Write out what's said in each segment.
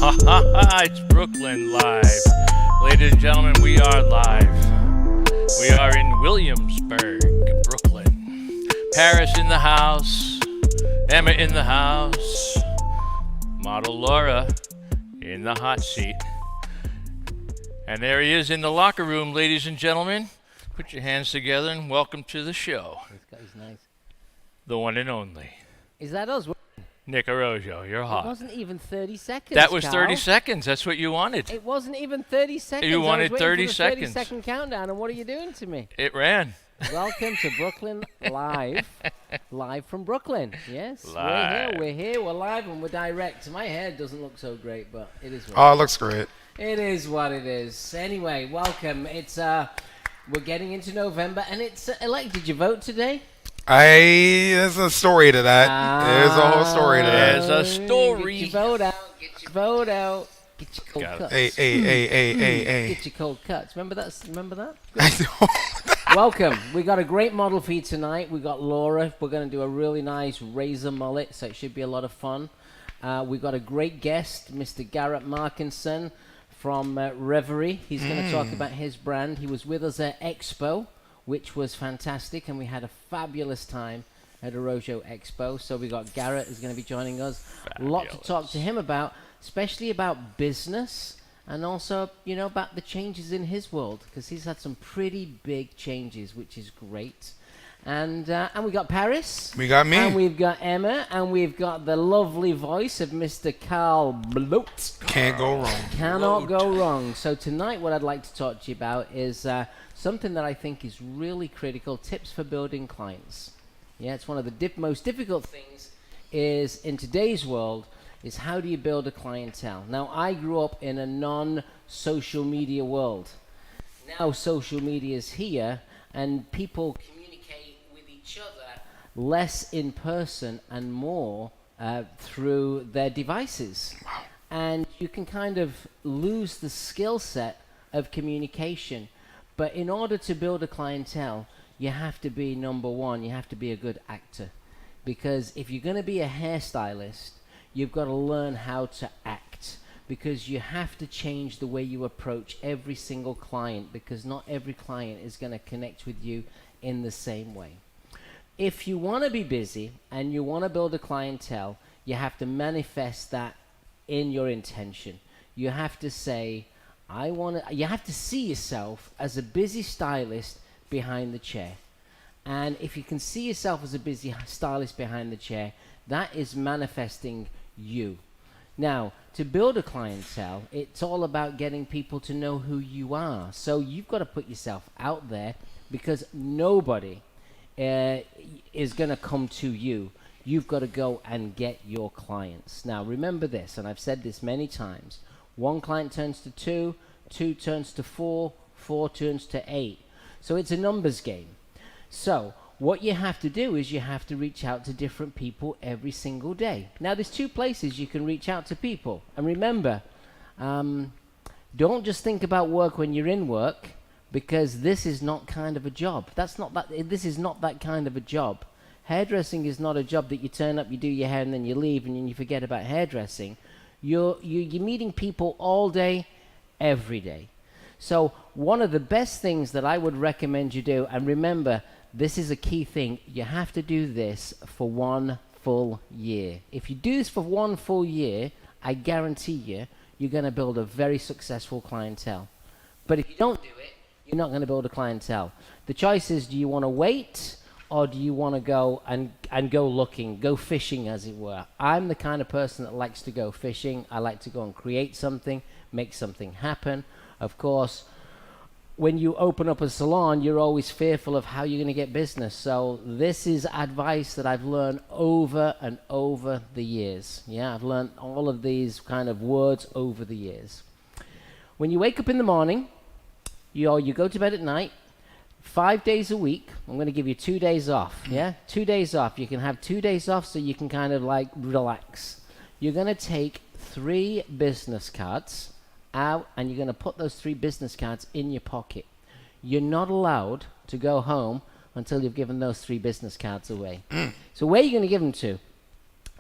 It's Brooklyn live. Ladies and gentlemen, we are live. We are in Williamsburg, Brooklyn. Paris in the house. Emma in the house. Model Laura in the hot seat. And there he is in the locker room, ladies and gentlemen. Put your hands together and welcome to the show. This guy's nice. The one and only. Is that us? Nick Arrojo, you're hot. It wasn't even 30 seconds, That was Carl. 30 seconds. That's what you wanted. It wasn't even 30 seconds. You wanted I was 30 waiting for the seconds. 30-second countdown, and what are you doing to me? It ran. Welcome to Brooklyn Live. Live from Brooklyn. Yes, Live. we're here, we're live, and we're direct. My hair doesn't look so great, but it is what Oh, it looks great. it is. What it is. Anyway, welcome. It's we're getting into November, and it's did you vote today? There's a story to that. There's a whole story to that. There's a story. Get your vote out. Get your vote out. Get your cold cuts. Hey. Get your cold cuts. Remember that? I know. Welcome. We got a great model for you tonight. We got Laura. We're going to do a really nice razor mullet, so it should be a lot of fun. We got a great guest, Mr. Garrett Markenson from Reverie. He's going to talk about his brand. He was with us at Expo, which was fantastic, and we had a fabulous time at Arrojo Expo. So we got Garrett is going to be joining us. A lot to talk to him about, especially about business and also, about the changes in his world, because he's had some pretty big changes, which is great. And we got Paris. We got me. And we've got Emma. And we've got the lovely voice of Mr. Carl Bloat. Can't go wrong. Cannot go wrong. So tonight what I'd like to talk to you about is something that I think is really critical, tips for building clients. Yeah, it's one of the most difficult things is in today's world is how do you build a clientele? Now, I grew up in a non-social media world. Now social media is here and people communicate with each other less in person and more through their devices. Wow. And you can kind of lose the skill set of communication. But in order to build a clientele, you have to be, number one, you have to be a good actor. Because if you're going to be a hairstylist, you've got to learn how to act. Because you have to change the way you approach every single client, because not every client is going to connect with you in the same way. If you want to be busy and you want to build a clientele, you have to manifest that in your intention. You have to say, you have to see yourself as a busy stylist behind the chair. And if you can see yourself as a busy stylist behind the chair, that is manifesting you. Now, to build a clientele, it's all about getting people to know who you are. So you've got to put yourself out there, because nobody is going to come to you. You've got to go and get your clients. Now, remember this, and I've said this many times. 1 client turns to 2, 2 turns to 4, 4 turns to 8. So it's a numbers game. So what you have to do is you have to reach out to different people every single day. Now, there's 2 places you can reach out to people. And remember, don't just think about work when you're in work, because this is not kind of a job. This is not that kind of a job. Hairdressing is not a job that you turn up, you do your hair, and then you leave, and then you forget about hairdressing. You're meeting people all day, every day. So one of the best things that I would recommend you do, and remember, this is a key thing, you have to do this for 1 full year. If you do this for 1 full year, I guarantee you're going to build a very successful clientele. But if you don't do it, you're not going to build a clientele. The choice is, do you want to wait, or do you want to go and go looking, go fishing, as it were? I'm the kind of person that likes to go fishing. I like to go and create something, make something happen. Of course, when you open up a salon, you're always fearful of how you're going to get business. So this is advice that I've learned over and over the years. Yeah, I've learned all of these kind of words over the years. When you wake up in the morning, you go to bed at night, 5 days a week, I'm going to give you 2 days off. Yeah, 2 days off. You can have 2 days off so you can kind of like relax. You're going to take 3 business cards out, and you're going to put those 3 business cards in your pocket. You're not allowed to go home until you've given those 3 business cards away. So where are you going to give them to?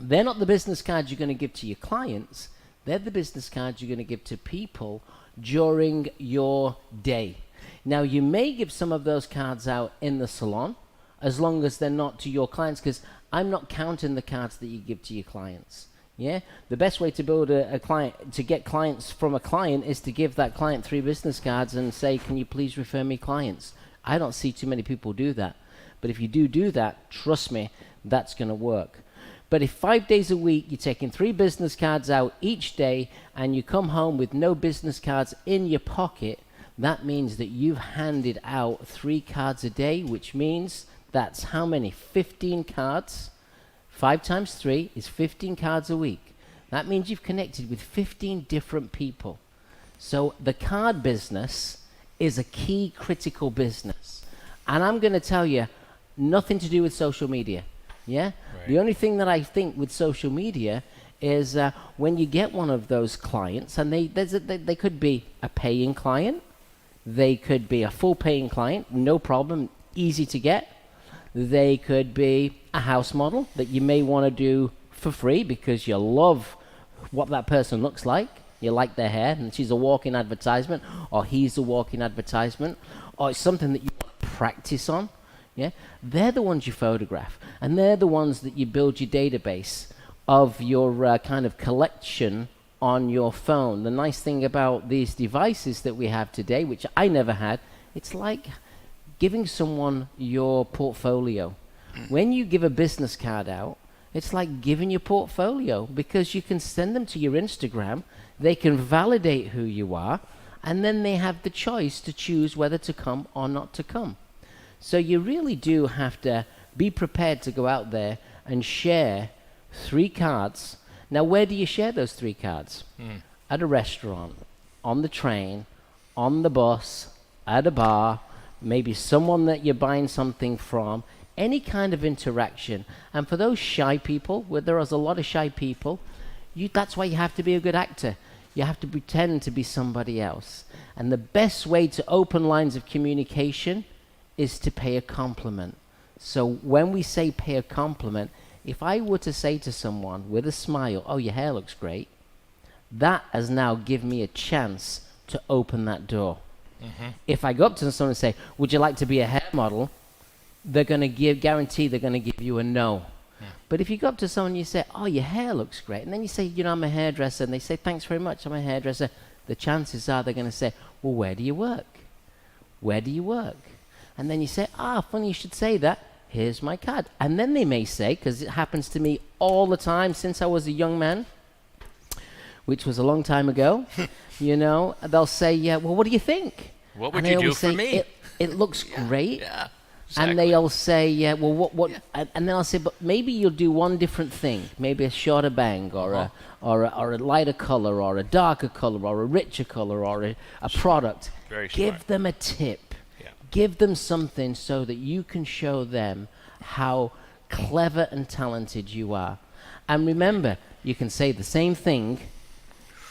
They're not the business cards you're going to give to your clients. They're the business cards you're going to give to people during your day. Now, you may give some of those cards out in the salon, as long as they're not to your clients, because I'm not counting the cards that you give to your clients. Yeah, the best way to build a client, to get clients from a client, is to give that client 3 business cards and say, can you please refer me clients? I don't see too many people do that. But if you do that, trust me, that's going to work. But if 5 days a week you're taking 3 business cards out each day and you come home with no business cards in your pocket, that means that you've handed out 3 cards a day, which means that's how many? 15 cards. 5 times 3 is 15 cards a week. That means you've connected with 15 different people. So the card business is a key critical business. And I'm going to tell you, nothing to do with social media. Yeah? Right. The only thing that I think with social media is when you get one of those clients, and they could be a paying client, they could be a full paying client, no problem, easy to get. They could be a house model that you may want to do for free because you love what that person looks like. You like their hair, and she's a walking advertisement, or he's a walking advertisement, or it's something that you want to practice on. Yeah, they're the ones you photograph, and they're the ones that you build your database of your kind of collection on your phone. The nice thing about these devices that we have today, which I never had, it's like giving someone your portfolio. When you give a business card out, it's like giving your portfolio, because you can send them to your Instagram, they can validate who you are, and then they have the choice to choose whether to come or not to come. So you really do have to be prepared to go out there and share 3 cards. Now, where do you share those 3 cards? At a restaurant, on the train, on the bus, at a bar, maybe someone that you're buying something from, any kind of interaction. And for those shy people, where there is a lot of shy people, that's why you have to be a good actor. You have to pretend to be somebody else. And the best way to open lines of communication is to pay a compliment. So when we say pay a compliment, if I were to say to someone with a smile, oh, your hair looks great, that has now given me a chance to open that door. If I go up to someone and say, would you like to be a hair model? They're going to guarantee they're going to give you a no. But if you go up to someone and you say, oh, your hair looks great, and then you say, you know, I'm a hairdresser, and they say, thanks very much, I'm a hairdresser, the chances are they're going to say, well, where do you work? Where do you work? And then you say, funny you should say that, here's my card. And then they may say, because it happens to me all the time since I was a young man, which was a long time ago, you know, they'll say, yeah, well, what do you think? What would you do for me? It looks great. Yeah, exactly. And they'll say, yeah, well, what? Yeah. And then I'll say, but maybe you'll do one different thing. Maybe a shorter bang, or a lighter color, or a darker color, or a richer color, or a product. Very smart. Give them a tip. Yeah. Give them something so that you can show them how clever and talented you are. And remember, you can say the same thing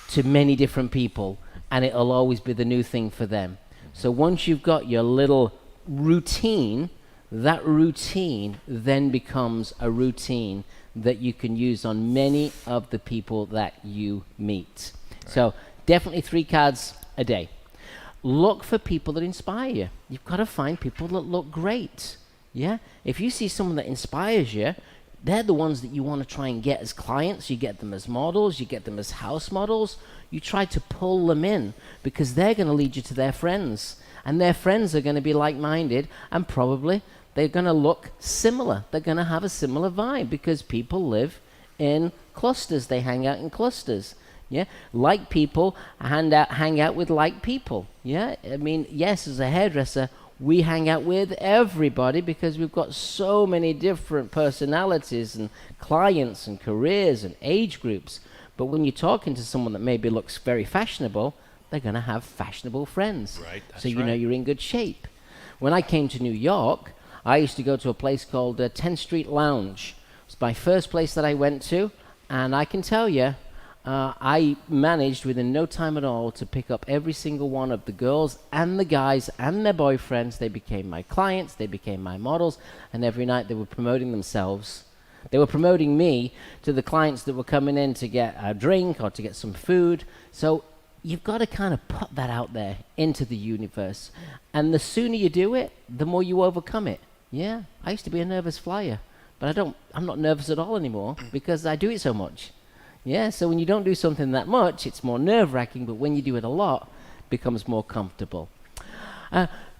to many different people, and it'll always be the new thing for them. So once you've got your little routine, that routine then becomes a routine that you can use on many of the people that you meet. Right. So definitely 3 cards a day. Look for people that inspire you. You've got to find people that look great. Yeah? If you see someone that inspires you, they're the ones that you want to try and get as clients. You get them as models. You get them as house models. You try to pull them in, because they're going to lead you to their friends. And their friends are going to be like-minded, and probably they're going to look similar. They're going to have a similar vibe, because people live in clusters. They hang out in clusters. Yeah, like people hang out with like people. Yeah, I mean, yes, as a hairdresser, we hang out with everybody because we've got so many different personalities and clients and careers and age groups. But when you're talking to someone that maybe looks very fashionable, they're going to have fashionable friends. Right, that's so you know you're in good shape. When I came to New York, I used to go to a place called 10th Street Lounge. It was my first place that I went to, and I can tell you, I managed within no time at all to pick up every single one of the girls and the guys and their boyfriends. They became my clients, they became my models, and every night they were promoting themselves They were promoting me to the clients that were coming in to get a drink or to get some food. So you've got to kind of put that out there into the universe. And the sooner you do it, the more you overcome it. Yeah, I used to be a nervous flyer, but I'm not nervous at all anymore because I do it so much. Yeah, so when you don't do something that much, it's more nerve-wracking, but when you do it a lot, it becomes more comfortable.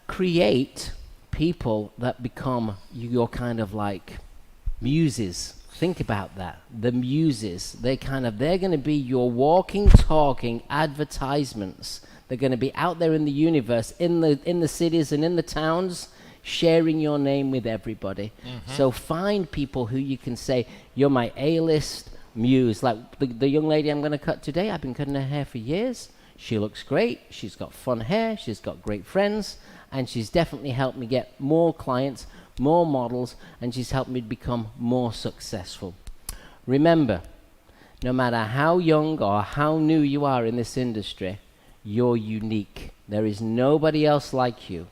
Create people that become your kind of like muses. Think about that. The muses, they're going to be your walking, talking advertisements. They're going to be out there in the universe, in the cities and in the towns, sharing your name with everybody. So find people who you can say, you're my A-list muse. Like the young lady I'm going to cut today, I've been cutting her hair for years. She looks great. She's got fun hair. She's got great friends. And she's definitely helped me get more clients, more models, and she's helped me become more successful. Remember, no matter how young or how new you are in this industry, you're unique. There is nobody else like you.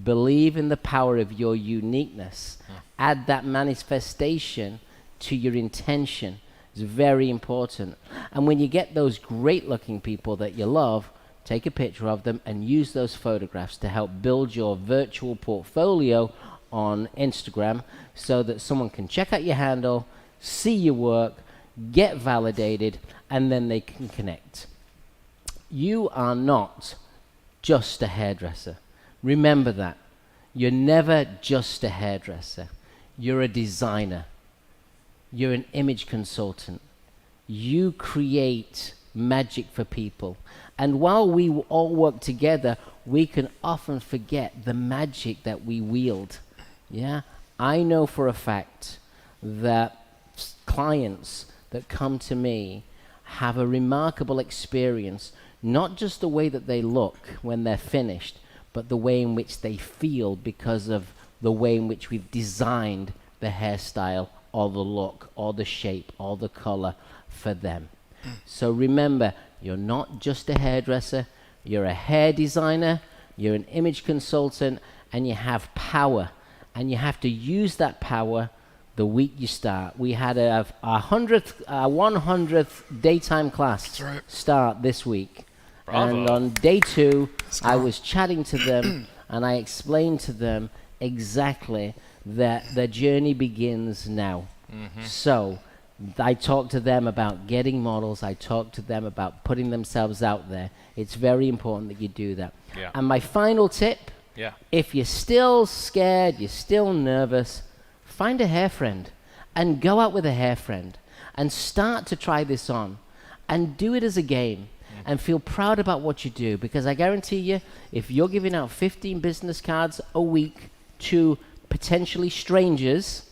Believe in the power of your uniqueness. Add that manifestation to your intention. It's very important. And when you get those great looking people that you love, take a picture of them and use those photographs to help build your virtual portfolio on Instagram so that someone can check out your handle, see your work, get validated, and then they can connect. You are not just a hairdresser. Remember that. You're never just a hairdresser. You're a designer. You're an image consultant. You create magic for people. And while we all work together, we can often forget the magic that we wield. Yeah? I know for a fact that clients that come to me have a remarkable experience, not just the way that they look when they're finished, but the way in which they feel because of the way in which we've designed the hairstyle or the look or the shape or the color for them. So remember, you're not just a hairdresser, you're a hair designer, you're an image consultant, and you have power. And you have to use that power the week you start. We had a 100th daytime class start this week. Bravo. And on day 2, I was chatting to them and I explained to them exactly that their journey begins now. So I talked to them about getting models. I talked to them about putting themselves out there. It's very important that you do that. Yeah. And my final tip, if you're still scared, you're still nervous, find a hair friend and go out with a hair friend and start to try this on and do it as a game. And feel proud about what you do, because I guarantee you, if you're giving out 15 business cards a week to potentially strangers,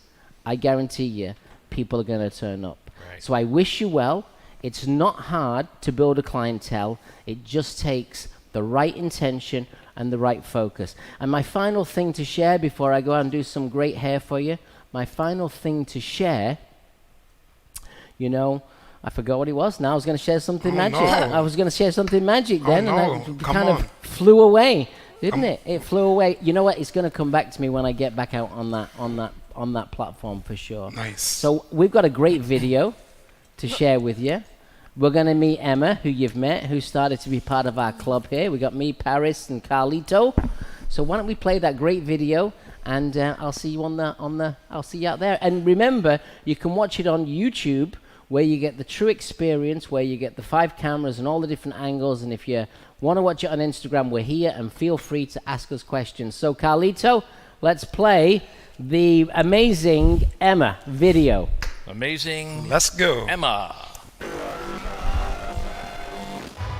I guarantee you, people are going to turn up. Right. So I wish you well. It's not hard to build a clientele. It just takes the right intention and the right focus. And my final thing to share before I go out and do some great hair for you, my final thing to share, you know, I forgot what it was. Now I was going to share something magic. No. I was going to share something magic then, and it kind of flew away, didn't it? It flew away. You know what? It's going to come back to me when I get back out on that platform for sure. Nice. So we've got a great video to share with you. We're going to meet Emma, who you've met, who started to be part of our club here. We got me, Paris, and Carlito. So why don't we play that great video, and I'll see you I'll see you out there. And remember, you can watch it on YouTube, where you get the true experience, where you get the 5 cameras and all the different angles. And if you want to watch it on Instagram, we're here, and feel free to ask us questions. So Carlito, let's play the amazing Emma video. Amazing. Let's go. Emma.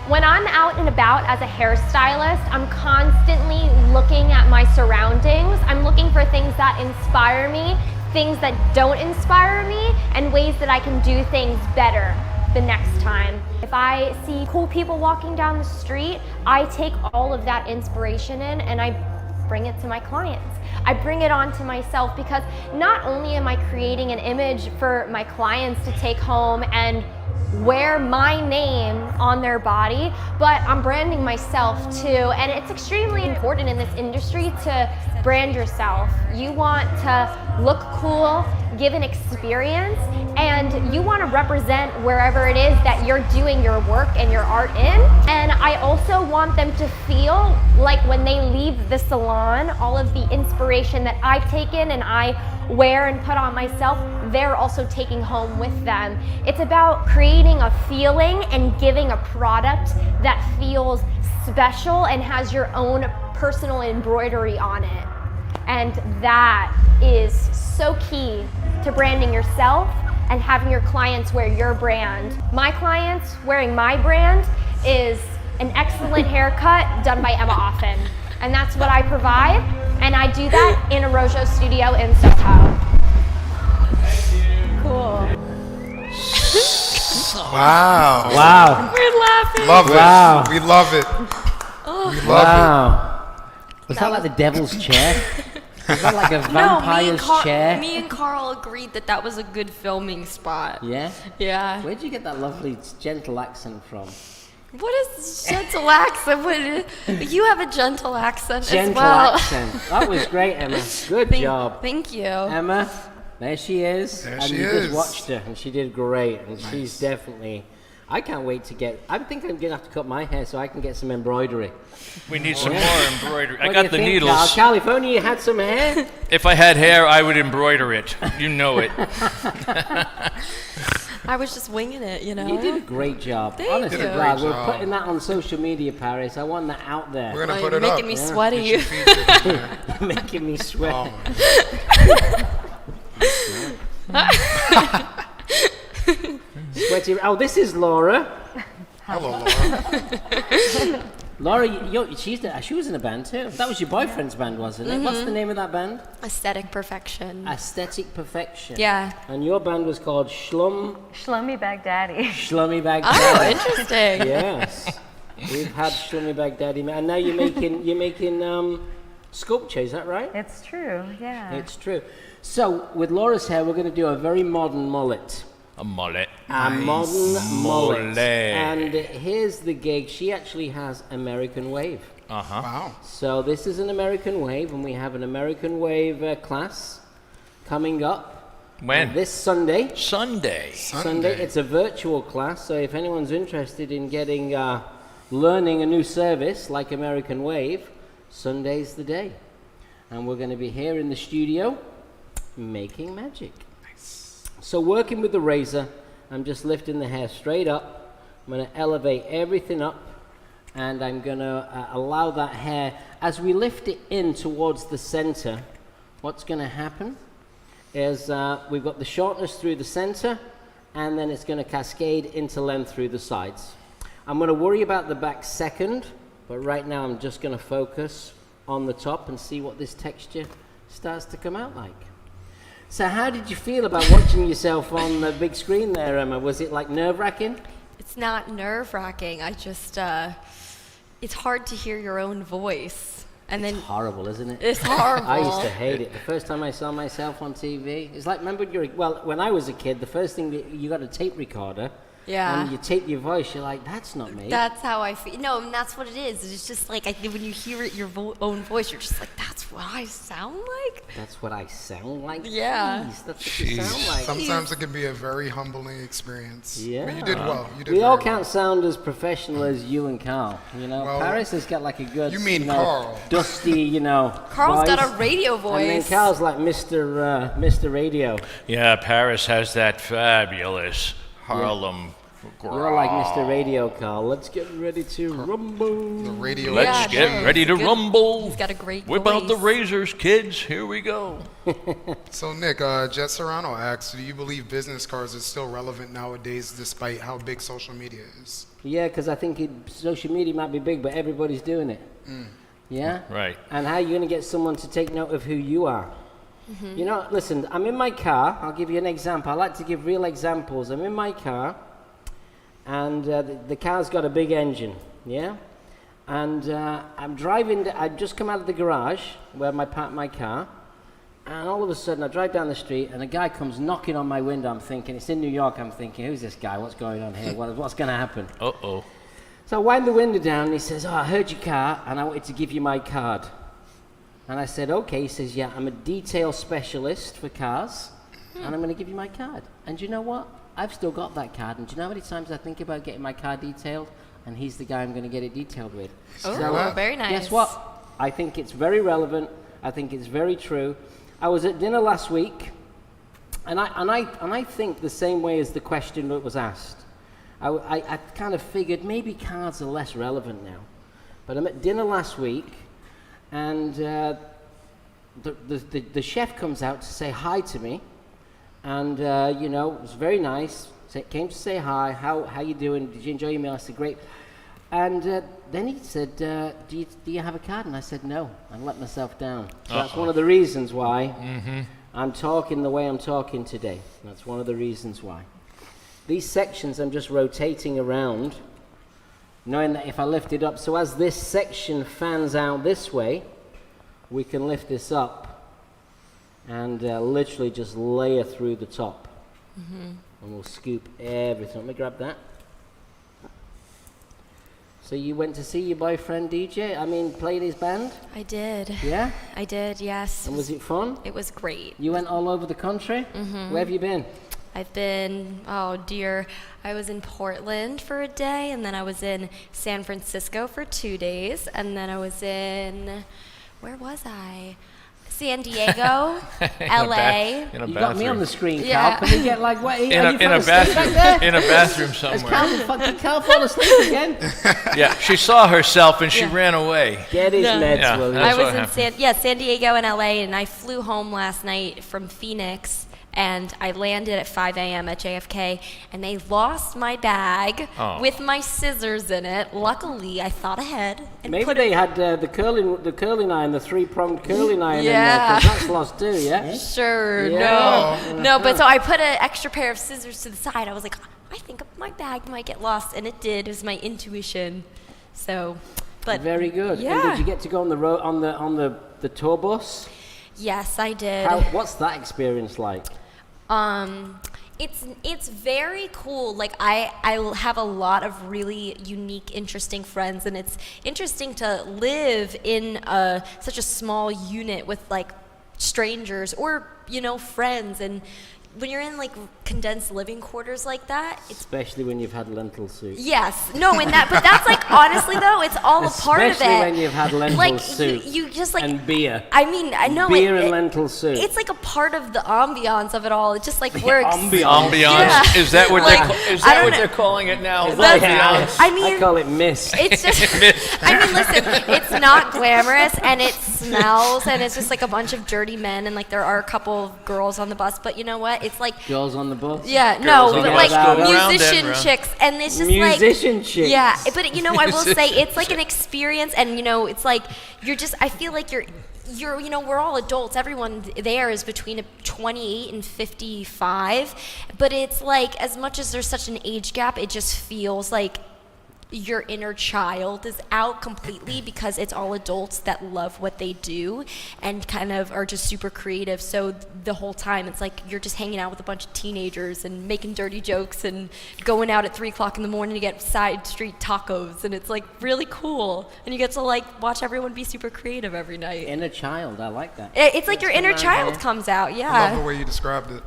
When I'm out and about as a hairstylist, I'm constantly looking at my surroundings. I'm looking for things that inspire me, things that don't inspire me, and ways that I can do things better the next time. If I see cool people walking down the street, I take all of that inspiration in and I bring it to my clients. I bring it on to myself, because not only am I creating an image for my clients to take home and wear my name on their body, but I'm branding myself too. And it's extremely important in this industry to brand yourself. You want to look cool, give an experience, and you want to represent wherever it is that you're doing your work and your art in. And I also want them to feel like when they leave the salon, all of the inspiration that I've taken and I wear and put on myself, they're also taking home with them. It's about creating a feeling and giving a product that feels special and has your own personal embroidery on it. And that is so key to branding yourself and having your clients wear your brand. My clients wearing my brand is an excellent haircut done by Emma Offen. And that's what I provide. And I do that in Arrojo studio in Soho. Cool. Wow. Wow. We're laughing. Love Wow. it. We love it. We love Wow. Was that like the devil's chair? Was that like a vampire's chair? Me and Carl agreed that that was a good filming spot. Yeah? Yeah. Where'd you get that lovely gentle accent from? What is gentle accent? You have a gentle accent Gentle as well. accent. That was great, Emma. Good job. Thank you. Emma, there she is. There and she you is. just watched her, and she did great. And she's definitely... I can't wait to get... I think I'm going to have to cut my hair so I can get some embroidery. We need some more embroidery. I What do got you the think, needles. Carl, if only you had some hair. If I had hair, I would embroider it. You know it. I was just winging it, you know? You did a great job. Thank Honestly, you. Did a God, great we're job. putting that on social media, Paris. I want that out there. We're gonna Well, put you're it up. making me Yeah. sweaty. Get you featured in there. You're making me sweat. Oh, Sweaty. Oh, this is Laura. hello, Laura. Laura, she was in a band too. That was your boyfriend's band, wasn't it? What's the name of that band? Aesthetic perfection. Aesthetic Perfection. Yeah. And your band was called Shlummy Baghdadi. Shlummy Oh, Baghdadi. interesting. Yes. We've had Shlummy Baghdadi, and now you're making sculpture. Is that right? It's true, yeah. It's true. So with Laura's hair, we're going to do a very modern mullet. A mullet. A modern mullet. Mullet. And here's the gig. She actually has American Wave. Uh-huh. Wow. So this is an American Wave, and we have an American Wave class coming up When? this Sunday. Sunday. Sunday. It's a virtual class, so if anyone's interested in getting learning a new service like American Wave, Sunday's the day. And we're going to be here in the studio making magic. So working with the razor, I'm just lifting the hair straight up. I'm going to elevate everything up, and I'm going to allow that hair, as we lift it in towards the center, what's going to happen is we've got the shortness through the center, and then it's going to cascade into length through the sides. I'm going to worry about the back second, but right now I'm just going to focus on the top and see what this texture starts to come out like. So how did you feel about watching yourself on the big screen there, Emma? Was it like nerve-wracking? It's not nerve-wracking. I just, it's hard to hear your own voice. And then Horrible, isn't it? it's horrible. I used to hate it. The first time I saw myself on TV, it's like, remember, when I was a kid, the first thing, you got a tape recorder, Yeah. and you tape your voice, you're like, that's not me. That's how I feel. No, and that's what it is. It's just like, I think when you hear it, your own voice, you're just like, that's what I sound like? That's what I sound like? Yeah. Jeez, that's what you sound like. Sometimes it can be a very humbling experience. Yeah. But you did well. You did We all very well. can't sound as professional as you and Carl. You know, Well, Paris has got like a good, you mean Carl. dusty, Carl's voice. got a radio And then voice. Carl's like Mr. Radio. Yeah, Paris has that fabulous Harlem growl. You're like Mr. Radio, Carl. Let's get ready to rumble. The radio. Let's Yeah, get no, ready to he's good. rumble. He's got a great Whip out the voice. razors, kids. Here we go. So Nick, Jet Serrano asks, do you believe business cards are still relevant nowadays despite how big social media is? Yeah, because I think social media might be big, but everybody's doing it. Yeah? Right. And how are you going to get someone to take note of who you are? You know, listen, I'm in my car. I'll give you an example. I like to give real examples. I'm in my car, and the car's got a big engine, yeah? And I'm driving, I've just come out of the garage where I parked my car, and all of a sudden I drive down the street, and a guy comes knocking on my window. I'm thinking, it's in New York. I'm thinking, who's this guy? What's going on here? What's going to happen? Uh-oh. So I wind the window down, and he says, oh, I heard your car, and I wanted to give you my card. And I said, okay. He says, yeah, I'm a detail specialist for cars. and I'm going to give you my card. And you know what? I've still got that card. And do you know how many times I think about getting my car detailed? And he's the guy I'm going to get it detailed with. Oh, very nice. Guess what? I think it's very relevant. I think it's very true. I was at dinner last week, and I think the same way as the question that was asked. I kind of figured maybe cards are less relevant now. But I'm at dinner last week, and the chef comes out to say hi to me, and it was very nice. Came to say hi. How you doing? Did you enjoy your meal? I said great. And then he said, do you have a card? And I said no, and let myself down. So that's one of the reasons why I'm talking the way I'm talking today. That's one of the reasons why. These sections I'm just rotating around, knowing that if I lift it up, so as this section fans out this way, we can lift this up and literally just layer through the top. And we'll scoop everything. Let me grab that. So you went to see your boyfriend played his band? I did. Yeah? I did, yes. And was it fun? It was great. You went all over the country? Where have you been? I've been, I was in Portland for a day, and then I was in San Francisco for 2 days, and then I was in, where was I? San Diego, LA. You got me on the screen, Carl. Yeah. Can we get like what? In a bathroom. In a bathroom somewhere. Did Carl fall asleep again? Yeah, she saw herself and she ran away. Get his meds, William. I That's was what in San Diego and LA, and I flew home last night from Phoenix, and I landed at 5 a.m. at JFK, and they lost my bag with my scissors in it. Luckily, I thought ahead. And Maybe they had the curling iron, the three-pronged curling iron in there, Yeah. 'cause that's lost too, yeah? Sure, Yeah. no, but so I put an extra pair of scissors to the side. I was like, I think my bag might get lost, and it did. It was my intuition. So, but Very good. Yeah. And did you get to go on the road on the tour bus? yes, I did. What's that experience like? It's very cool. Like I have a lot of really unique, interesting friends, and it's interesting to live in such a small unit with like strangers or friends. And when you're in like condensed living quarters like that, it's Especially when you've had lentil soup. yes, no, but that's like honestly though, it's all a part of it. Especially when you've had lentil like soup. you just like and beer. I mean, I know Beer and lentil soup. It's like a part of the ambiance of it all. It just like works. Ambiance. Ambiance. Yeah. Is that what Like, is I that don't what know. they're calling it now? That's- I mean, I call it mist. it's just, I mean, listen, it's not glamorous and it smells and it's just like a bunch of dirty men and like there are a couple of girls on the bus, but you know what? It's like, Girls on the bus. yeah, no, Girls on but the like bus go round musician and round. chicks, and it's just Musician like, chicks. yeah, but I will say it's like an experience, and it's like I feel like you're we're all adults. Everyone there is between 28 and 55, but it's like as much as there's such an age gap, it just feels like your inner child is out completely because it's all adults that love what they do and kind of are just super creative. So the whole time it's like you're just hanging out with a bunch of teenagers and making dirty jokes and going out at 3 o'clock in the morning to get side street tacos, and it's like really cool, and you get to like watch everyone be super creative every night. Inner child. I like that. It's like your inner around child here. comes out. I love Yeah, the way you described it.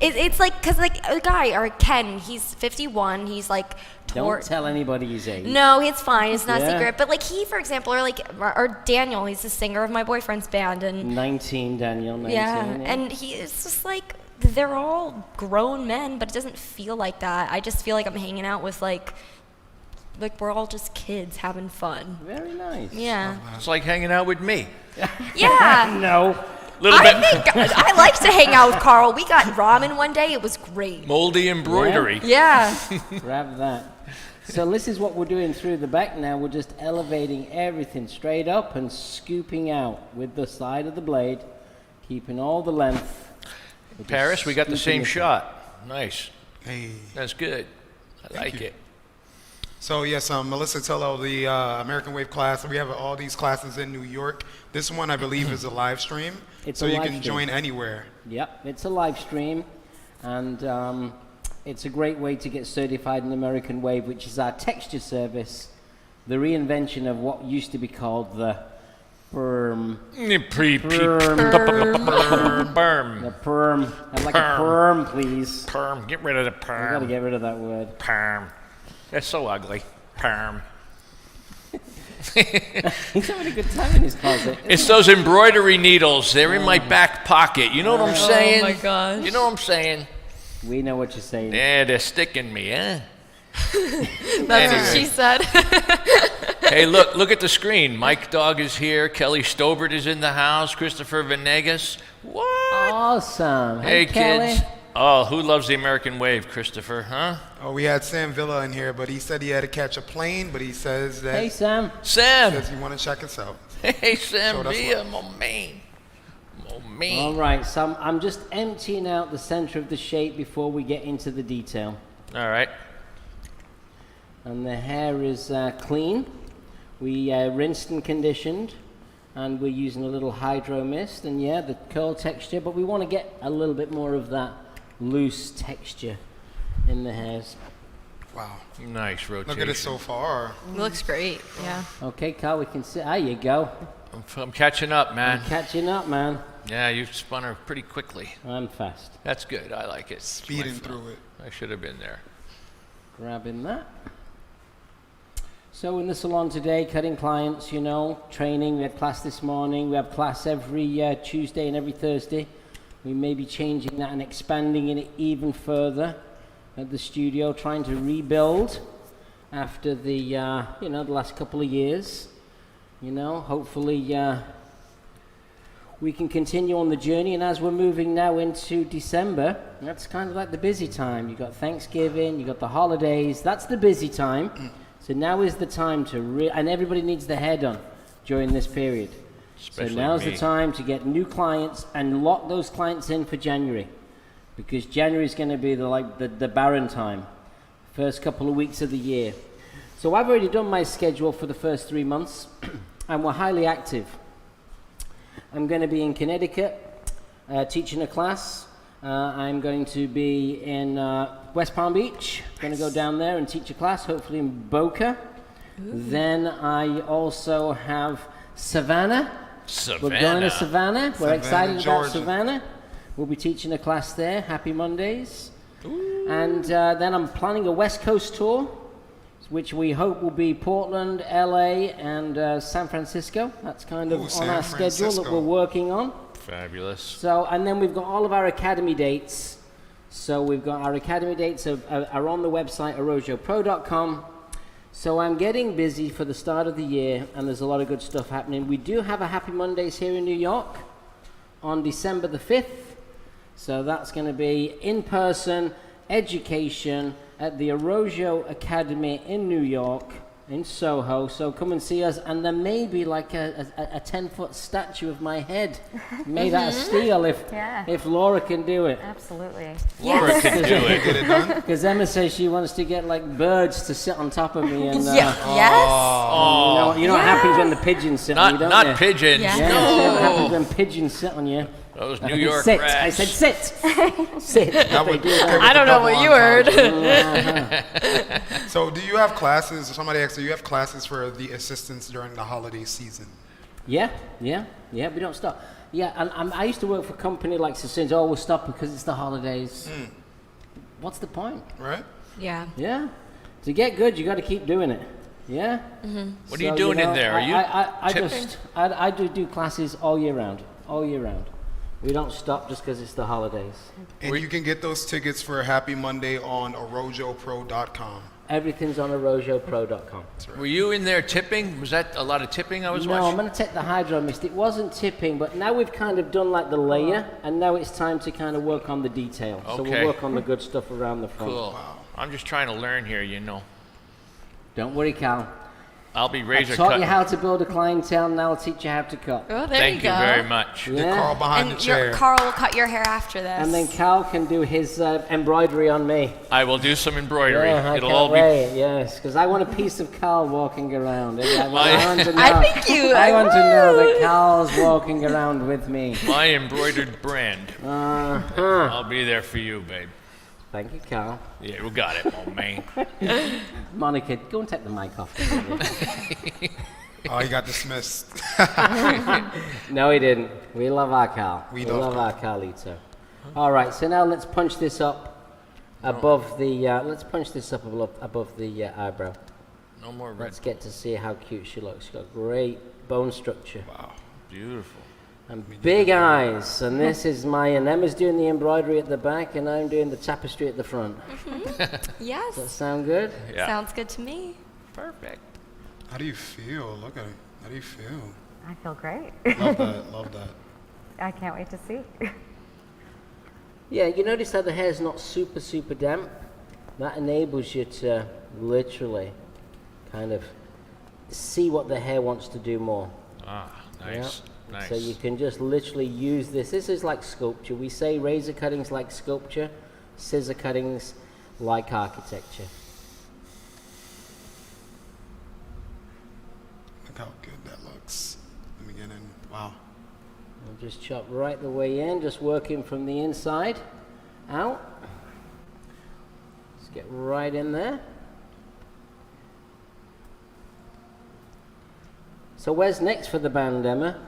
it's like because like a guy or Ken, he's 51. He's like Don't tell anybody his age. No, it's fine. It's not Yeah. secret. But like he, for example, or Daniel, he's the singer of my boyfriend's band, and 19, Daniel. 19. yeah, and he is just like they're all grown men, but it doesn't feel like that. I just feel like I'm hanging out with like we're all just kids having fun. Very nice. Yeah, It's like hanging out with me. yeah. No. Little I bit think I like to hang out with Carl. We got ramen one day. It was great. moldy embroidery. Yeah. Grab that. So this is what we're doing through the back now. We're just elevating everything straight up and scooping out with the side of the blade, keeping all the length. We're just Paris, we got the scooping same it. shot. Nice. Hey. That's good. I like you. it. So yes, Melissa Tello, the American Wave class. We have all these classes in New York. This one, I believe, is a live stream. It's so a you live can stream. join anywhere. Yep, it's a live stream, and it's a great way to get certified in American Wave, which is our texture service, the reinvention of what used to be called the Perm. Berm. The perm. I'd like a perm, please. Perm. Get rid of the I gotta perm. get rid of that word. Perm. That's so ugly. Perm. He's having a good time in his closet. It's those embroidery needles. They're in my back pocket. You know what I'm saying? Oh my gosh. You know what I'm saying? We know what you're saying. Yeah, they're sticking me, eh? That's what she said. Hey, look at the screen. Mike Dog is here. Kelly Stobert is in the house. Christopher Venegas. What? Awesome. Hey, Kelly. kids. Oh, who loves the American wave, Christopher, huh? Oh, we had Sam Villa in here, but he said he had to catch a plane, but he says that Hey, Sam. Sam. says you want to check us out. Hey, Sam Showed us Villa, love. my man. My man. All right, so I'm just emptying out the center of the shape before we get into the detail. All right. And the hair is clean. We rinsed and conditioned, and we're using a little hydro mist, and yeah, the curl texture, but we want to get a little bit more of that loose texture in the hairs. Wow. Nice rotation. Look at it so far. Looks great. Yeah. Okay, Carl, we can see. There you go. I'm catching up, man. Catching up, man. Yeah, you spun her pretty quickly. I'm fast. That's good. I like it. It's my Speeding fault. through it. I should have been there. Grabbing that. So in the salon today, cutting clients, you know, training. We had class this morning. We have class every Tuesday and every Thursday. We may be changing that and expanding it even further at the studio, trying to rebuild after the the last couple of years. You know, hopefully we can continue on the journey. And as we're moving now into December, that's kind of like the busy time. You got Thanksgiving, you got the holidays. That's the busy time. So now is the time to and everybody needs their hair done during this period. Especially so now's me. the time to get new clients and lock those clients in for January, because January is going to be the barren time, first couple of weeks of the year. So I've already done my schedule for the first 3 months, and we're highly active. I'm going to be in Connecticut teaching a class. I'm going to be in West Palm Beach. Going to go down there and teach a class, hopefully in Boca. Then I also have Savannah. We're going to Savannah. We're excited Georgia. about Savannah. We'll be teaching a class there. Happy Mondays. And then I'm planning a West Coast tour, which we hope will be Portland, LA, and San Francisco. That's kind of Ooh, on San our schedule that Francisco. we're working on. Fabulous. So, and then we've got all of our academy dates. So we've got our academy dates are on the website, arrojopro.com. So I'm getting busy for the start of the year, and there's a lot of good stuff happening. We do have a Happy Mondays here in New York on December the 5th. So that's going to be in-person education at the Arrojo Academy in New York, in Soho. So come and see us, and there may be like a 10-foot statue of my head made out of steel if Laura can do it. Absolutely. Laura can do it. Get it done? Because Emma says she wants to get like birds to sit on top of me, and Yes. you know what happens when the pigeons sit on you, don't Not you? pigeons. Yeah. Yeah, you know what happens No. when pigeons sit on you. Those I New said York sit. rats. I said sit. Sit. That would, I don't know what you heard. So do you have classes, somebody asked, do you have classes for the assistants during the holiday season? Yeah, we don't stop. Yeah, and I used to work for a company like Sassoons. Oh, we'll stop because it's the holidays. What's the point? Right? Yeah. Yeah. To get good, you got to keep doing it. Yeah. What are you doing in there? Are you I tipping? I do classes all year round. We don't stop just because it's the holidays. And you can get those tickets for Happy Monday on arrojopro.com. Everything's on arrojopro.com. Were you in there tipping? Was that a lot of tipping I was No, I'm watching? going to take the hydro mist. It wasn't tipping, but now we've kind of done like the layer, and now it's time to kind of work on the detail. So Okay. we'll work on the good stuff around the front. Cool. I'm just trying to learn here, you know. Don't worry, Cal. I'll be I razor taught cut. you how to build a clientele, now I'll teach you how to cut. Oh, there Thank you you go. very much. Get Carl behind the And chair. Carl will cut your hair after this. And then Cal can do his embroidery on me. I will do some embroidery. Yeah, I It'll can't all be wait, yes, because I want a piece of Carl walking around. I want to know, I think you. I want to know that Carl's walking around with me. my embroidered brand. Uh-huh. I'll be there for you, babe. Thank you, Carl. Yeah, we got it, oh man. Monica, go and take the mic off. Oh, he got dismissed. No, he didn't. We love our Carl. We love love our Carlito. All right, so now let's punch this up above the above the eyebrow. No more red. Let's get to see how cute she looks. She's got great bone structure. Wow, beautiful. And big eyes. And this is and Emma's doing the embroidery at the back, and I'm doing the tapestry at the front. Yes. Does that sound good? Yeah. Sounds good to me. Perfect. How do you feel? Look at it. How do you feel? I feel great. Love that. Love that. I can't wait to see. Yeah, you notice how the hair's not super, super damp? That enables you to literally kind of see what the hair wants to do more. Ah, nice. Yeah? Nice. So you can just literally use this. This is like sculpture. We say razor cuttings like sculpture, scissor cuttings like architecture. Look how good that looks in the beginning. Wow. We'll just chop right the way in, just working from the inside out. Let's get right in there. So where's next for the band, Emma?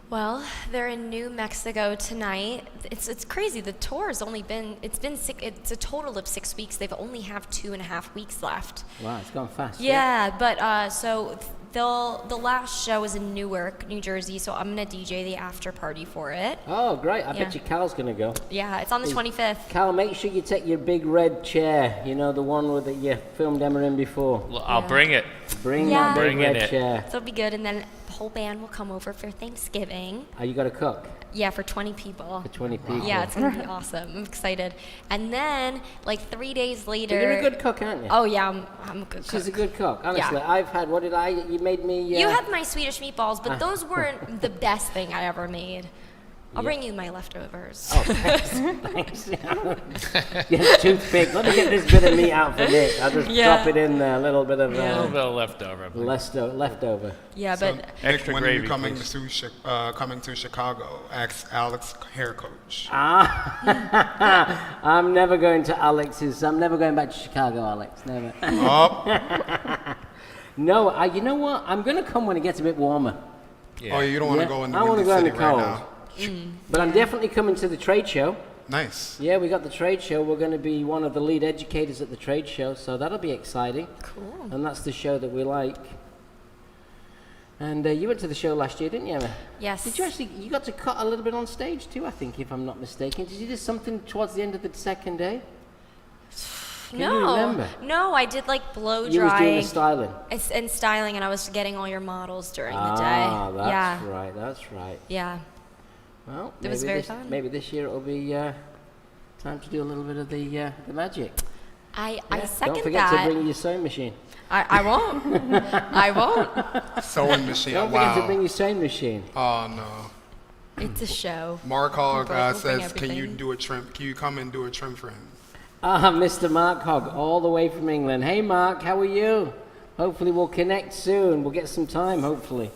Well, they're in New Mexico tonight. It's crazy. The tour has only been it's a total of 6 weeks. They've only have 2.5 weeks left. Wow, it's gone fast. Yeah, but so the last show is in Newark, New Jersey. So I'm gonna DJ the after party for it. Oh, great. I Yeah. bet you Cal's going to go. Yeah, it's on the 25th. Cal, make sure you take your big red chair. You know, the one that you filmed Emma in before. I'll bring it. Bring Yeah. that big Bringing red it. chair. So it'll be good, and then the whole band will come over for Thanksgiving. Oh, you got to cook Yeah, for 20 people. for 20 people. Yeah, it's gonna be awesome. I'm excited. And then, like 3 days later. You're a good cook, aren't you? Oh yeah, I'm a good cook. She's a good cook. Honestly, Yeah. I've had, you made me... You had my Swedish meatballs, but those weren't the best thing I ever made. I'll bring you my leftovers. Oh, thanks. Yeah, toothpick. Let me get this bit of meat out for Nick. I'll just Yeah. drop it in there, a little bit of A little bit of leftover. leftover. Yeah, So, but Nick, Extra when gravy, you coming please. to coming to Chicago, ask Alex, hair coach. I'm never going to Alex's. I'm never going back to Chicago, Alex. Never. Oh, No, you know what? I'm going to come when it gets a bit warmer. Yeah. oh, you don't want to Yeah, go in the I wanna windy go in city the right cold. now. But I'm definitely coming to the trade show. Nice. Yeah, we got the trade show. We're going to be one of the lead educators at the trade show, so that'll be exciting. cool. And that's the show that we like. And you went to the show last year, didn't you, Emma? Yes. Did you actually, you got to cut a little bit on stage too, I think, if I'm not mistaken. Did you do something towards the end of the second day? Can no, you remember? no, I did like blow You was doing drying the styling. and styling, and I was getting all your models during the day. Ah, that's yeah, right, that's right. yeah. Well, It was maybe very this, fun. Maybe this year it'll be time to do a little bit of the magic. I Yeah, second don't forget that. to bring your sewing machine. I won't. I won't. Sewing machine. Don't forget to bring Wow. your sewing machine. Oh no. It's a show. Mark Hall We'll bring says, "Can you everything. do a trim? Can you come and do a trim for him?" Mr. Mark Hogg, all the way from England. Hey, Mark, how are you? Hopefully we'll connect soon. We'll get some time, hopefully.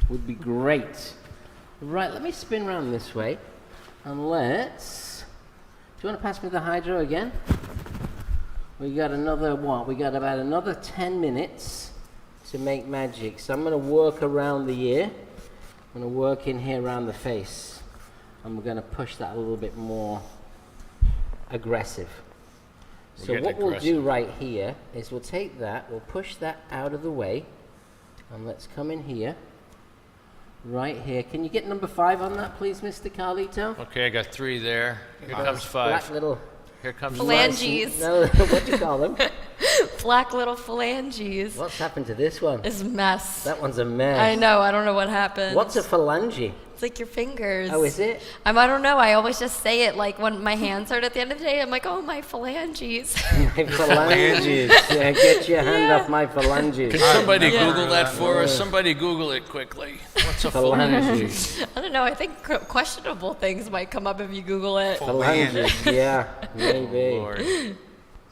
Would be great. Right, let me spin around this way. And let's... Do you want to pass me the hydro again? We got another, what? We got about another 10 minutes to make magic. So I'm going to work around the ear. I'm going to work in here around the face. And we're going to push that a little bit more aggressive. So getting what we'll do aggressive. right here is we'll take that, we'll push that out of the way, and let's come in here, right here. Can you get number 5 on that, please, Mr. Carlito? Okay, I got 3 there. Here comes Black 5. little... Here comes Phalanges. No, what do you call them? Black little phalanges. What's happened to this one? It's a mess. That one's a mess. I know. I don't know what happened. What's a phalange? It's like your fingers. Oh, is it? I don't know. I always just say it like when my hands hurt at the end of the day. I'm like, oh, my phalanges. My phalanges. Yeah, get your hand Yeah. off my phalanges. Can somebody Yeah. Google that for us? Somebody Google it quickly. What's a phalange? Phalanges. I don't know. I think questionable things might come up if you Google it. Phalanges, yeah, maybe. Lord,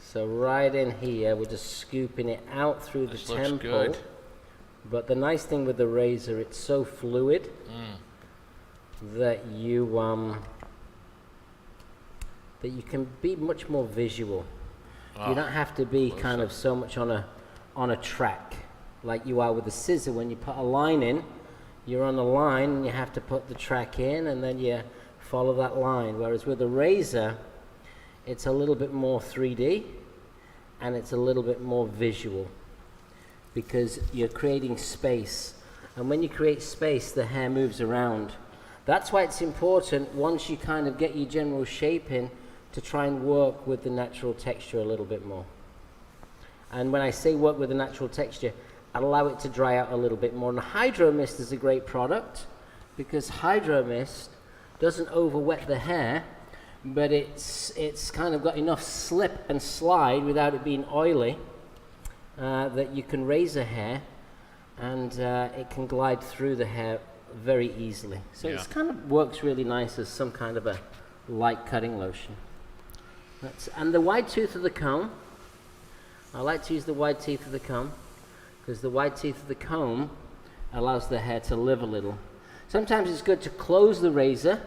So right in here, we're just scooping it out through this the looks temple. good. But the nice thing with the razor, it's so fluid that you can be much more visual. You don't have to be kind of so much on a track. like you are with a scissor. When you put a line in, you're on a line and you have to put the track in and then you follow that line. Whereas with a razor, it's a little bit more 3D and it's a little bit more visual because you're creating space. And when you create space, the hair moves around. That's why it's important, once you kind of get your general shape in, to try and work with the natural texture a little bit more. And when I say work with the natural texture, allow it to dry out a little bit more. And Hydro Mist is a great product because Hydro Mist doesn't over wet the hair, but it's kind of got enough slip and slide without it being oily that you can razor hair and it can glide through the hair very easily. So it kind of works really nice as some kind of a light cutting lotion. And the wide tooth of the comb, I like to use the wide teeth of the comb because the wide teeth of the comb allows the hair to live a little. Sometimes it's good to close the razor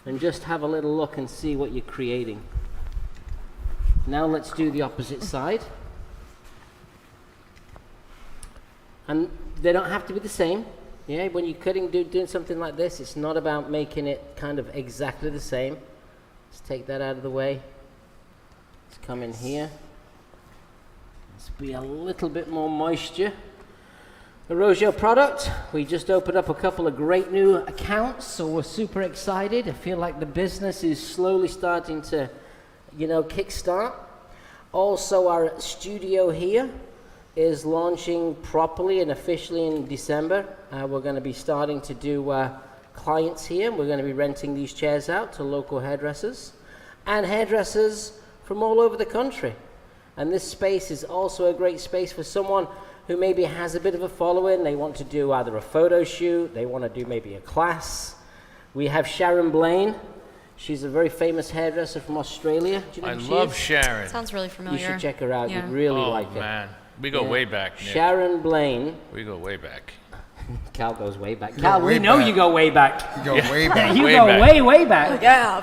and just have a little look and see what you're creating. Now let's do the opposite side. And they don't have to be the same. Yeah, when you're cutting, doing something like this, it's not about making it kind of exactly the same. Let's take that out of the way. Let's come in here. Let's be a little bit more moisture. Arrojo product. We just opened up a couple of great new accounts, so we're super excited. I feel like the business is slowly starting to, kickstart. Also, our studio here is launching properly and officially in December. We're going to be starting to do clients here. We're going to be renting these chairs out to local hairdressers and hairdressers from all over the country. And this space is also a great space for someone who maybe has a bit of a following. They want to do either a photo shoot, they want to do maybe a class. We have Sharon Blaine. She's a very famous hairdresser from Australia. Do you know who she love is? Sharon. Sounds really familiar. You should check her out. Yeah. You'd really Oh, like her. man. We go way back, Nick. Sharon Blaine. We go way back. Cal goes way back. You Cal, go we way know back. you go way back. You go way back. You Way go back. way, way back. Yeah,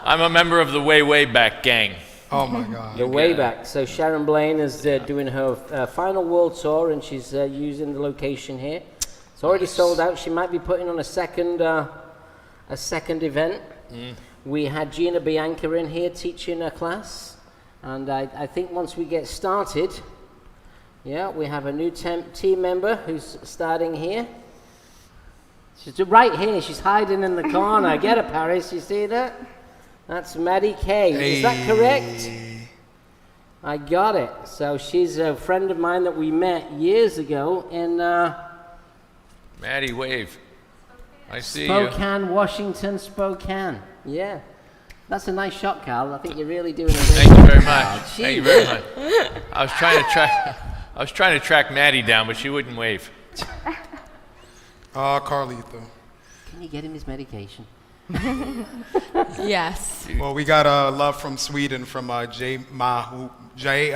I'm a member of the way back gang. Oh my God. The way back. So Sharon Blaine is doing her final world tour, and she's using the location here. It's already sold out. She might be putting on a second event. We had Gina Bianca in here teaching a class, and I think once we get started, we have a new team member who's starting here. She's right here. She's hiding in the corner. Get her, Paris. You see that? That's Maddie K. Is that correct? I got it. So she's a friend of mine that we met years ago in Maddie, wave. I see Spokane, Washington, Spokane. Yeah. That's a nice shot, Carl. I think you're really doing a you. good Thank you very job. much. Thank you very much. I was trying to track Maddie down, but she wouldn't wave. Carlito. Can you get him his medication? Yes. Well, we got love from Sweden from J Mahmood. Hey,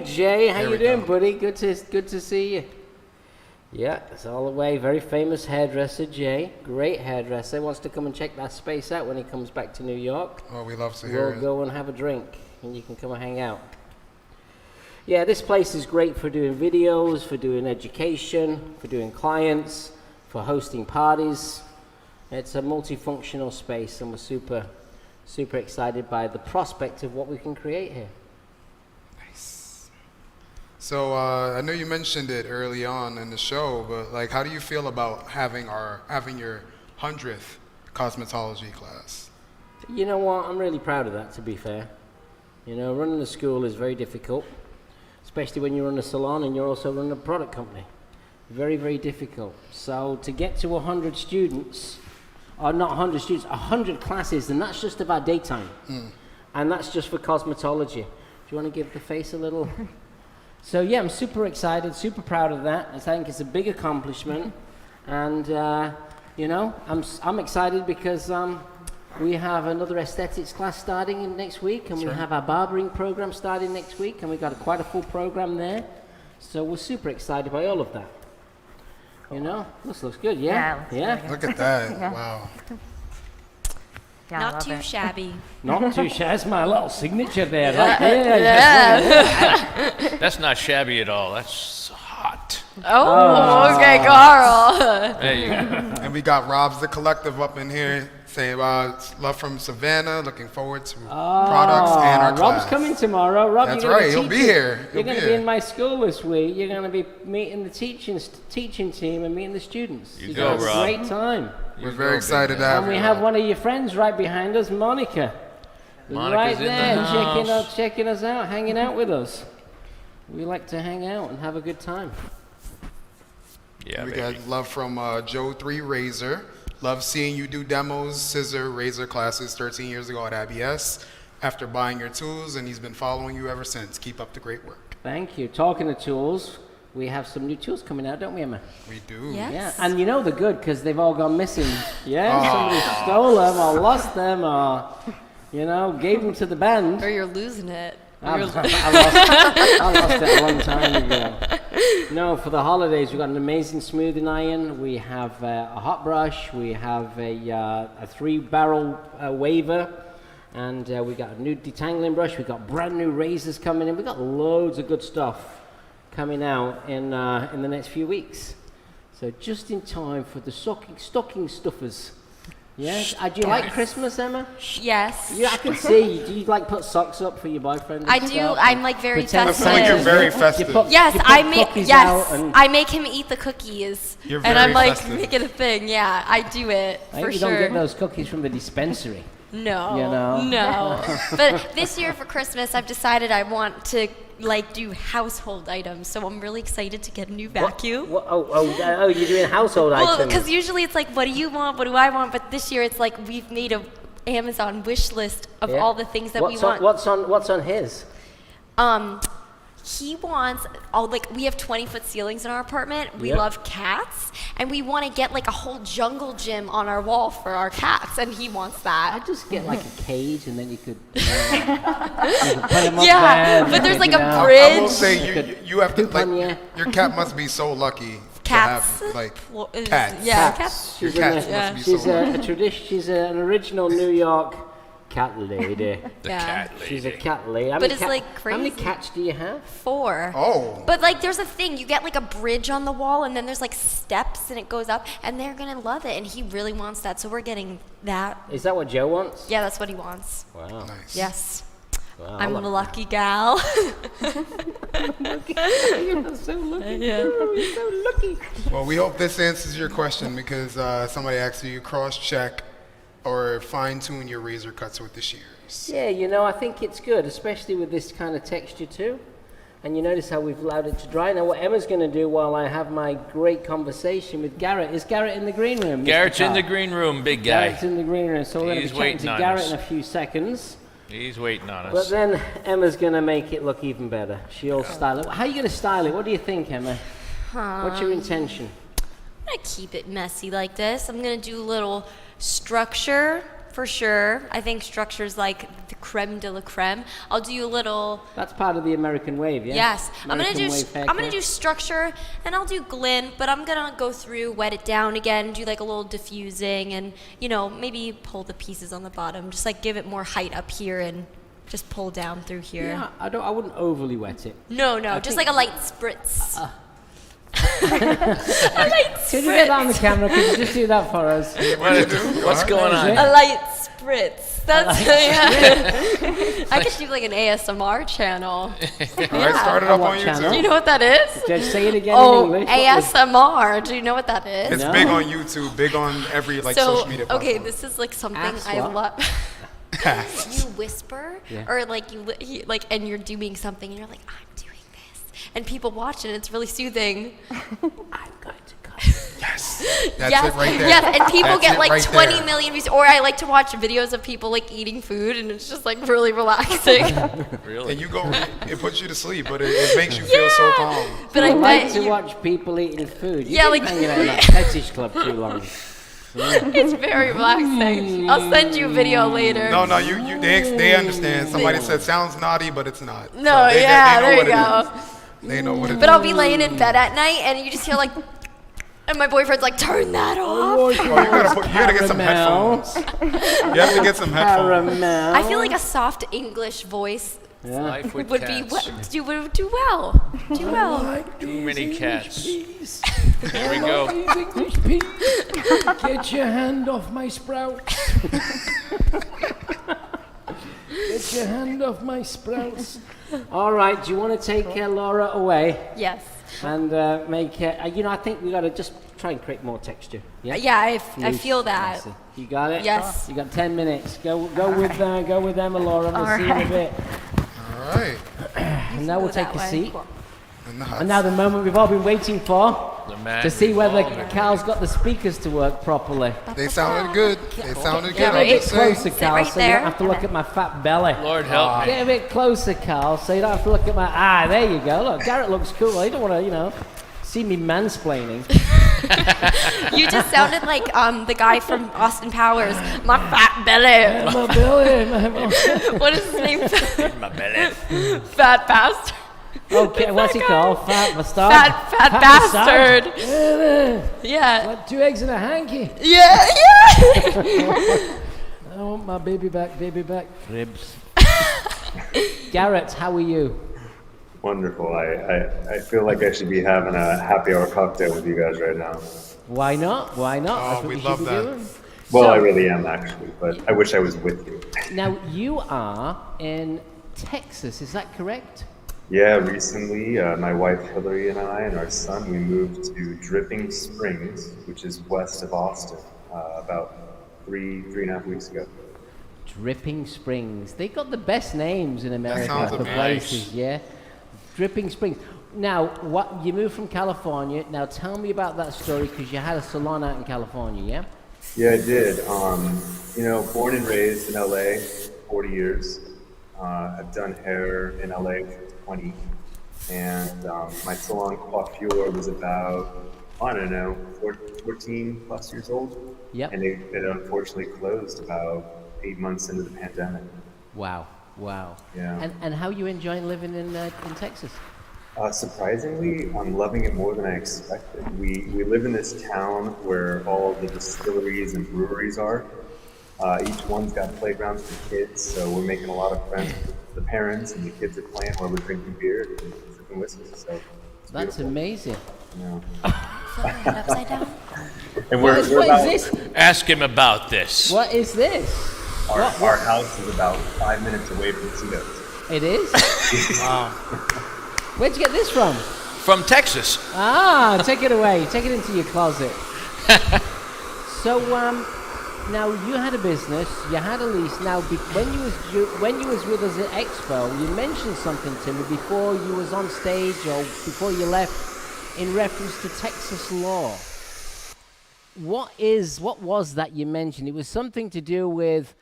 Jay. How There you we doing, go. buddy? Good to see you. Yeah, it's all the way. Very famous hairdresser, Jay. Great hairdresser. Wants to come and check that space out when he comes back to New York. Oh, we love to hear We'll it. go and have a drink, and you can come and hang out. Yeah, this place is great for doing videos, for doing education, for doing clients, for hosting parties. It's a multifunctional space, and we're super, super excited by the prospect of what we can create here. So I know you mentioned it early on in the show, but like, how do you feel about having your 100th cosmetology class? You know what? I'm really proud of that, to be fair. Running a school is very difficult, especially when you run a salon and you're also running a product company. Very, very difficult. So to get to 100 students, or not 100 students, 100 classes, and that's just about daytime. And that's just for cosmetology. Do you want to give the face a little? So yeah, I'm super excited, super proud of that. I think it's a big accomplishment. And, I'm excited because we have another aesthetics class starting next week, and we have our barbering program starting next week, and we've got quite a full program there. So we're super excited by all of that. This looks good, yeah? Yeah, it looks really good. Look at that. Yeah. Wow. Yeah, I Not love too it. shabby. Not too shy. That's my little signature there. Right there. That's not shabby at all. That's hot. Oh, okay, Carl. There you go. And we got Rob's the Collective up in here saying love from Savannah. Looking forward to products and our class. Rob's coming tomorrow. Rob, That's you're gonna right, be he'll be teaching. here. You're He'll going be to be here. in my school this week. You're going to be meeting the teaching team and meeting the students. You You're go, gonna have a Rob. great time. We're very excited to have And we you. have one of your friends right behind us, Monica. Monica's right in the there, house. checking us out, hanging out with us. We like to hang out and have a good time. Yeah, We baby. got love from Joe 3 Razor. Love seeing you do demos, scissor, razor classes 13 years ago at ABS. After buying your tools, and he's been following you ever since. Keep up the great work. Thank you. Talking of tools, we have some new tools coming out, don't we, Emma? We do. Yes. Yeah, and you know they're good because they've all gone missing. Yeah, somebody stole them or lost them or, gave them to the band. Or you're losing it. I lost it a long time ago. No, for the holidays, we've got an amazing smoothing iron. We have a hot brush. We have a 3-barrel waver. And we got a new detangling brush. We've got brand new razors coming in. We've got loads of good stuff coming out in the next few weeks. So just in time for the stocking stuffers. Yes. Do you like Christmas, Emma? Yes. Yeah, I can see. Do you like put socks up for your boyfriend? and I do. stuff? I'm like very Pretend festive. I feel like you're very You festive. put- Yes, you put I make cookies out yes, and- I make him eat the cookies, You're and very I'm like festive. make it a thing. Yeah, I do it I for hope you sure. don't get those cookies from the dispensary. No, You know? no. But this year for Christmas, I've decided I want to like do household items. So I'm really excited to get a new vacuum. Oh, you're doing household Well, items. because usually it's like, what do you want? What do I want? But this year it's like we've made a Amazon wish list of Yeah. all the things that we want. What's on his? He wants we have 20-foot ceilings in our apartment. We Yep. love cats, and we want to get like a whole jungle gym on our wall for our cats, and he wants that. I'd just get like a cage and then you could, you could put him up Yeah, there. but there's like a I will bridge. say you have to Poop on like ya. your cat must be so lucky Cats. to have like Well, cats. Yeah, Cats. Your She's, cats a, must be she's so lucky. a tradition. She's an original New York cat lady. The Yeah. cat lady. She's a cat lady. How But many it's, like, How many crazy. cats do you have? 4. Oh. But like there's a thing, you get like a bridge on the wall and then there's like steps and it goes up and they're gonna love it and he really wants that, so we're getting that. Is that what Joe wants? Yeah, that's what he wants. Wow. Nice. Yes. Wow, I'm I a love lucky gal. You're so lucky. Yeah. You're so lucky. Well, we hope this answers your question because somebody asked you cross-check or fine-tune your razor cuts with the shears. Yeah, I think it's good, especially with this kind of texture too. And you notice how we've allowed it to dry. Now what Emma's going to do while I have my great conversation with Garrett, is Garrett in the green room? Mr. Garrett's in the Carr? green room, big guy. Garrett's in the green room, so we're going to He's be chatting waiting to on Garrett us. in a few seconds. He's waiting on But us. then Emma's going to make it look even better. She'll style it. How are you going to style it? What do you think, Emma? What's your intention? I'm gonna keep it messy like this. I'm gonna do a little structure for sure. I think structure's like the creme de la creme. I'll do a little. That's part of the American wave, yeah? Yes, American wave I'm gonna haircut. do structure and I'll do glint, but I'm gonna go through, wet it down again, do like a little diffusing, and maybe pull the pieces on the bottom, just like give it more height up here and just pull down through here. Yeah, I wouldn't overly wet it. No, just think- like a light spritz. Could you get that on the camera? Could you just do that for us? What's going on? A light spritz. That's I could do like an ASMR channel. All right, start it up What on channel? Do you YouTube. know what that is? Just say it again Oh, in English. What was- ASMR. Do you know what that is? It's No. big on YouTube, big on every social media platform. okay, this is like something Ask I what? love. You whisper, Yeah. or like and you're doing something, and you're like, I'm doing this, and people watch it, and it's really soothing. I'm going to cut. Yes, that's yes, it right there. yes, and people That's get it like right 20 there. million views. Or I like to watch videos of people like eating food, and it's just like really relaxing. Really? And you go, it puts you to sleep, but it makes you feel so calm. But I I like bet to you, watch people eating food. Yeah, You've been like- hanging out in that fetish club too long. it's very relaxing. I'll send you a video later. No, they understand. Somebody said sounds naughty, but it's not. No, So yeah, know there what you it go. is. They know what it is. But I'll be laying in bed at night, and you just hear like, And my boyfriend's like, turn that off. Oh, you gotta get some headphones. You have to get some headphones. I feel like a soft English voice Life with would cats. do well. Do well. Too many cats. There we go. Get your hand off my sprouts. Get your hand off my sprouts. All right, do you want to take Laura away Yes. and make I think we got to just try and create more texture. Yeah, Yeah, I feel that. Messy. You got it? Yes. You got 10 minutes. Go with Emma, Laura. We'll see you in a bit. All right. And now we'll take a seat. In the hot And now the moment we've all been waiting for, The man to see whether revolving. Cal's got the speakers to work properly. They sounded good. They sounded good. Get a I'm bit just saying. closer, Sit Cal, right so you there. don't have to look at my fat belly. Lord help me. Get a bit closer, Cal, so you don't have to look at my... there you go. Look, Garrett looks cool. You don't want to, see me mansplaining. You just sounded like the guy from Austin Powers. My fat belly. My belly. What is his name? My belly. Fat bastard. Okay, what's he called? Fat bastard? Fat bastard. Yeah. Like 2 eggs in a hanky. Yeah. I want my baby back. Ribs. Garrett, how are you? Wonderful. I feel like I should be having a happy hour cocktail with you guys right now. Why not? That's what we we love should be that. doing. Well, So- I really am actually, but I wish I was with you. Now, you are in Texas, is that correct? Yeah, recently my wife Hillary and I and our son, we moved to Dripping Springs, which is west of Austin, about three and a half weeks ago. Dripping Springs. They got the best names in America sounds for amazing. places, yeah? Dripping Springs. Now, you moved from California. Now, tell me about that story, because you had a salon out in California, yeah? Yeah, I did. Born and raised in LA, 40 years. I've done hair in LA for 20. And my salon coiffure was about, 14 plus years old. Yep. And it unfortunately closed about 8 months into the pandemic. Wow. Yeah. And how you enjoying living in Texas? Surprisingly, I'm loving it more than I expected. We live in this town where all the distilleries and breweries are. Each one's got playgrounds for kids, so we're making a lot of friends with the parents, and the kids are playing while we're drinking beer and sipping whiskey. So it's That's beautiful. amazing. Yeah. Flip it upside down. And What we're is about, this? Ask him about this. What is this? our house is about 5 minutes away from Tito's. It is? Wow. Where'd you get this from? From Texas. Ah, take it away. Take it into your closet. So, now you had a business, you had a lease. Now, when you was with us at Expo, you mentioned something to me before you was on stage or before you left, in reference to Texas law. What was that you mentioned? It was something to do with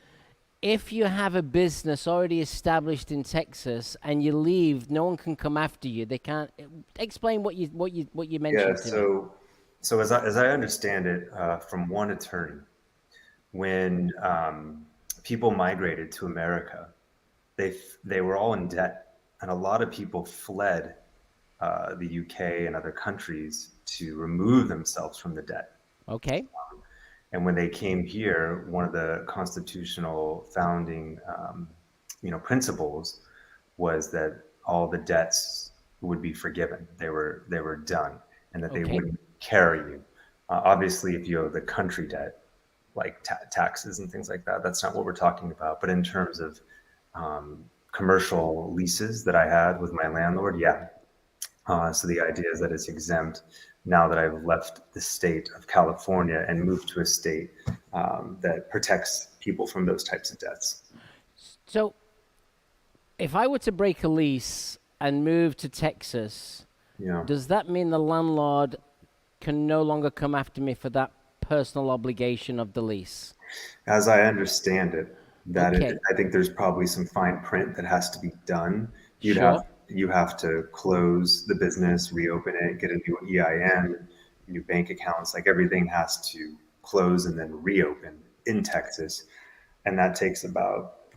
if you have a business already established in Texas and you leave, no one can come after you. They can't. Explain what you mentioned. Yeah. to me. So as I understand it, from one attorney, when people migrated to America, they were all in debt, and a lot of people fled the UK and other countries to remove themselves from the debt. Okay. And when they came here, one of the constitutional founding, principles was that all the debts would be forgiven. They were done, and that they Okay. wouldn't carry you. Obviously, if you owe the country debt, like taxes and things like that, that's not what we're talking about. But in terms of commercial leases that I had with my landlord, yeah. So the idea is that it's exempt now that I've left the state of California and moved to a state that protects people from those types of debts. So, if I were to break a lease and move to Texas, Yeah. does that mean the landlord can no longer come after me for that personal obligation of the lease? As I understand it, Okay. I think there's probably some fine print that has to be done. Sure. You have to close the business, reopen it, get a new EIN, new bank accounts, like everything has to close and then reopen in Texas. And that takes about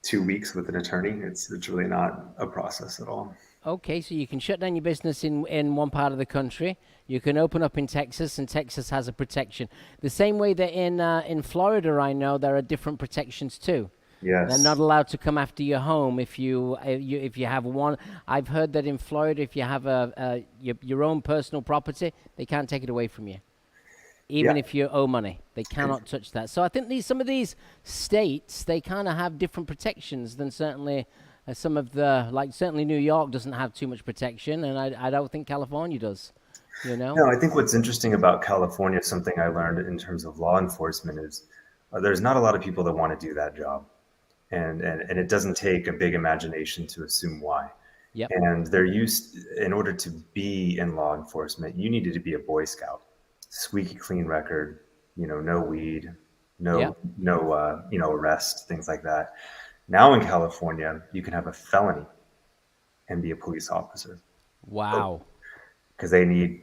2 weeks with an attorney. It's really not a process at all. Okay, so you can shut down your business in one part of the country. You can open up in Texas, and Texas has a protection. The same way that in Florida, I know there are different protections too. They're Yes. not allowed to come after your home if you have one. I've heard that in Florida, if you have your own personal property, they can't take it away from you, even Yeah. if you owe money. They cannot touch that. So I think some of these states, they kind of have different protections than certainly some of certainly New York doesn't have too much protection, and I don't think California does. You know? No, I think what's interesting about California, something I learned in terms of law enforcement is there's not a lot of people that want to do that job. And it doesn't take a big imagination to assume why. Yep. And in order to be in law enforcement, you needed to be a Boy Scout, squeaky clean record, no weed, Yep. no arrest, things like that. Now in California, you can have a felony and be a police officer Wow. because they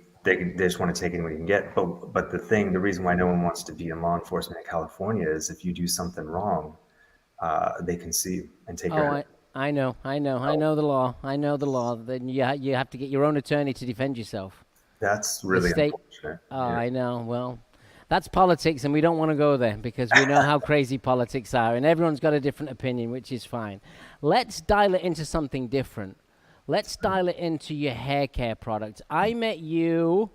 just want to take anyone you can get. But the reason why no one wants to be in law enforcement in California is if you do something wrong, they can sue you and take your head. I know the law. I know the law. Then you have to get your own attorney to defend yourself. That's really state- unfortunate. Oh, Yeah. I know. Well, that's politics, and we don't want to go there because we know how crazy politics are, and everyone's got a different opinion, which is fine. Let's dial it into something different. Let's dial it into your hair care product. I met you.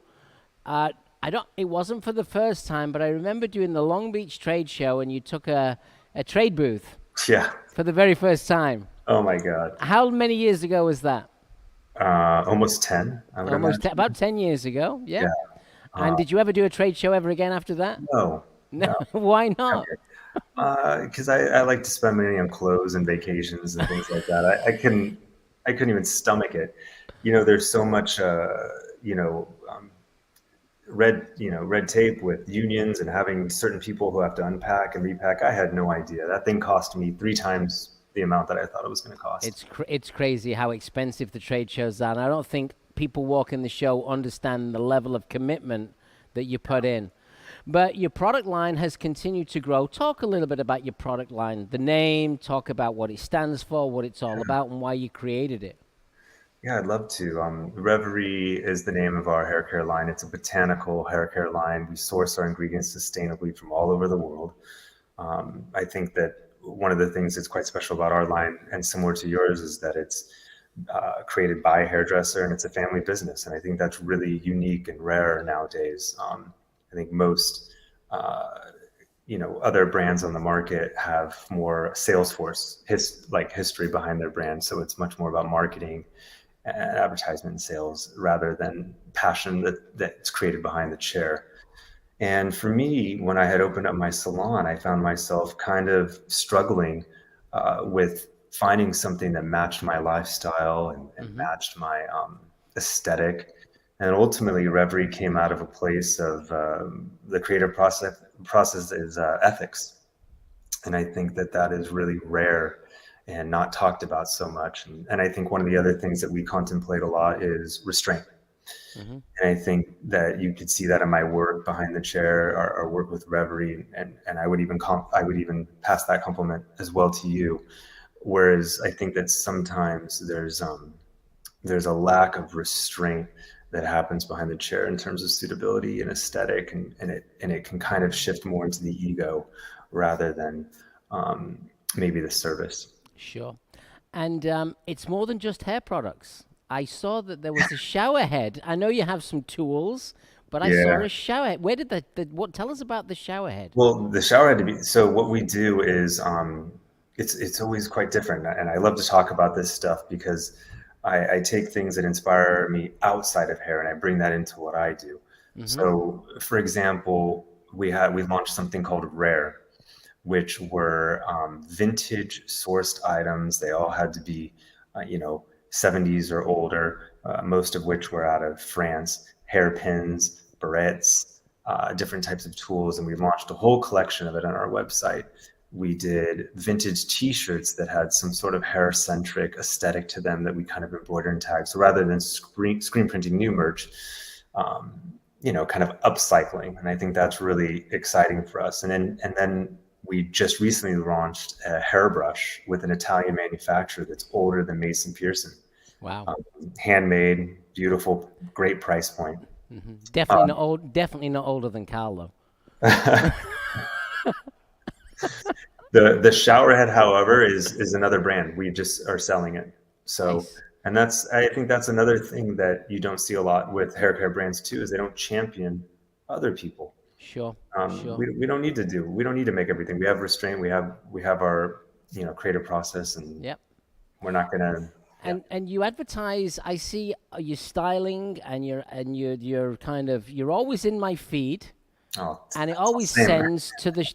It wasn't for the first time, but I remember doing the Long Beach trade show, and you took a trade booth Yeah. for the very first time. Oh my God. How many years ago was that? Almost 10. I would imagine. About 10 years ago. Yeah. Yeah. And did you ever do a trade show ever again after that? No. No. Why not? Because I like to spend money on clothes and vacations and things like that. I couldn't even stomach it. There's so much red tape with unions and having certain people who have to unpack and repack. I had no idea. That thing cost me 3 times the amount that I thought it was going to cost. It's crazy how expensive the trade shows are. And I don't think people walking the show understand the level of commitment that you put in. But your product line has continued to grow. Talk a little bit about your product line, the name, talk about what it stands for, what it's all about, and why you created it. Yeah, I'd love to. Reverie is the name of our hair care line. It's a botanical hair care line. We source our ingredients sustainably from all over the world. I think that one of the things that's quite special about our line, and similar to yours, is that it's created by a hairdresser and it's a family business. And I think that's really unique and rare nowadays. I think most other brands on the market have more sales force history behind their brand. So it's much more about marketing and advertisement and sales rather than passion that's created behind the chair. And for me, when I had opened up my salon, I found myself kind of struggling with finding something that matched my lifestyle and matched my aesthetic. And ultimately, Reverie came out of a place of the creative process is ethics. And I think that is really rare and not talked about so much. And I think one of the other things that we contemplate a lot is restraint. And I think that you could see that in my work behind the chair, our work with Reverie, and I would even pass that compliment as well to you. Whereas I think that sometimes there's a lack of restraint that happens behind the chair in terms of suitability and aesthetic, and it can kind of shift more into the ego rather than maybe the service. Sure. And it's more than just hair products. I saw that there was a shower head. I know you have some tools, but I saw a shower head. Where did tell us about the shower head? Well, the shower head, so what we do is, it's always quite different. And I love to talk about this stuff because I take things that inspire me outside of hair and I bring that into what I do. So for example, we launched something called Rare, which were vintage sourced items. They all had to be, 70s or older, most of which were out of France, hairpins, barrettes, different types of tools. And we launched a whole collection of it on our website. We did vintage t-shirts that had some sort of hair-centric aesthetic to them that we kind of embroidered and tagged. So rather than screen printing new merch, kind of upcycling. And I think that's really exciting for us. And then we just recently launched a hairbrush with an Italian manufacturer that's older than Mason Pearson. Wow. Handmade, beautiful, great price point. Definitely not old. Definitely not older than Carl, though. The shower head, however, is another brand. We just are selling it. So, Nice. and I think that's another thing that you don't see a lot with hair care brands too, is they don't champion other people. Sure. Sure. We don't need to make everything. We have restraint. We have our, creative process, and Yep. we're not gonna. And you advertise. I see your styling, and you're kind of, you're always in my feed, Oh, and it that's always the same.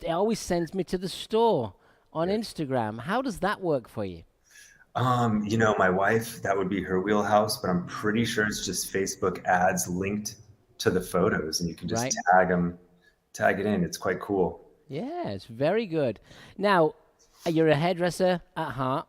it always sends me to the store on Instagram. How does that work for you? My wife, that would be her wheelhouse, but I'm pretty sure it's just Facebook ads linked to the photos, and you can just Right. tag it in. It's quite cool. Yeah, it's very good. Now, you're a hairdresser at heart,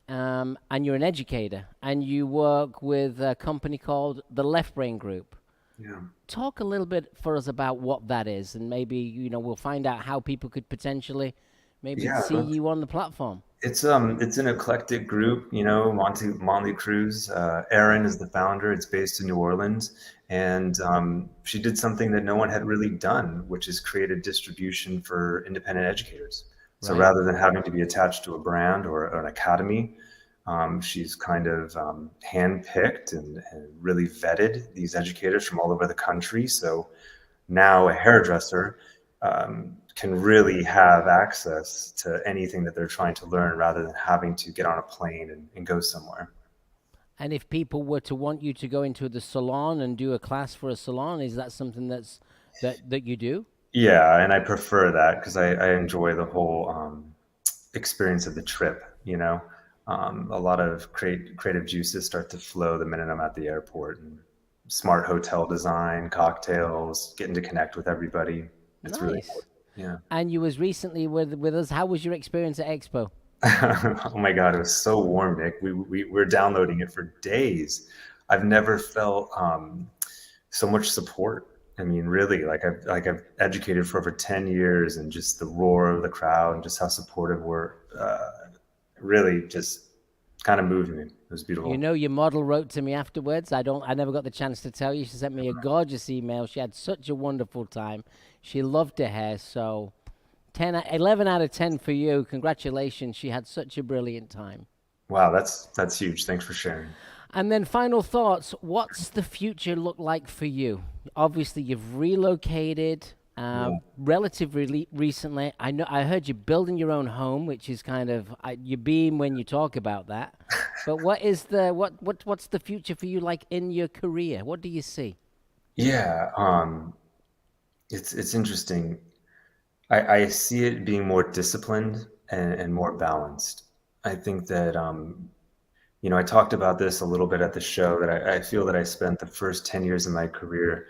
and you're an educator, and you work with a company called the Left Brain Group. Yeah. Talk a little bit for us about what that is, and maybe we'll find out how people could potentially maybe Yeah. see you on the platform. It's an eclectic group, Motley Cruz. Erin is the founder. It's based in New Orleans, and she did something that no one had really done, which is created distribution for independent educators. So Right. rather than having to be attached to a brand or an academy, she's kind of handpicked and really vetted these educators from all over the country. So now a hairdresser can really have access to anything that they're trying to learn rather than having to get on a plane and go somewhere. And if people were to want you to go into the salon and do a class for a salon, is that something that you do? Yeah, and I prefer that because I enjoy the whole experience of the trip. A lot of creative juices start to flow the minute I'm at the airport, and smart hotel design, cocktails, getting to connect with everybody. It's really Nice. cool. Yeah. And you was recently with us. How was your experience at Expo? Oh my God, it was so warm, Nick. We were downloading it for days. I've never felt so much support. I mean, really, I've educated for over 10 years, and just the roar of the crowd and just how supportive were really just kind of moved me. It was beautiful. Your model wrote to me afterwards. I never got the chance to tell you. She sent me a gorgeous email. She had such a wonderful time. She loved her hair. So 11 out of 10 for you. Congratulations. She had such a brilliant time. Wow, that's huge. Thanks for sharing. And then final thoughts. What's the future look like for you? Obviously, you've relocated relatively recently. I heard you're building your own home, which is kind of you beam when you talk about that. But what's the future for you like in your career? What do you see? Yeah, it's interesting. I see it being more disciplined and more balanced. I think that I talked about this a little bit at the show, that I feel that I spent the first 10 years of my career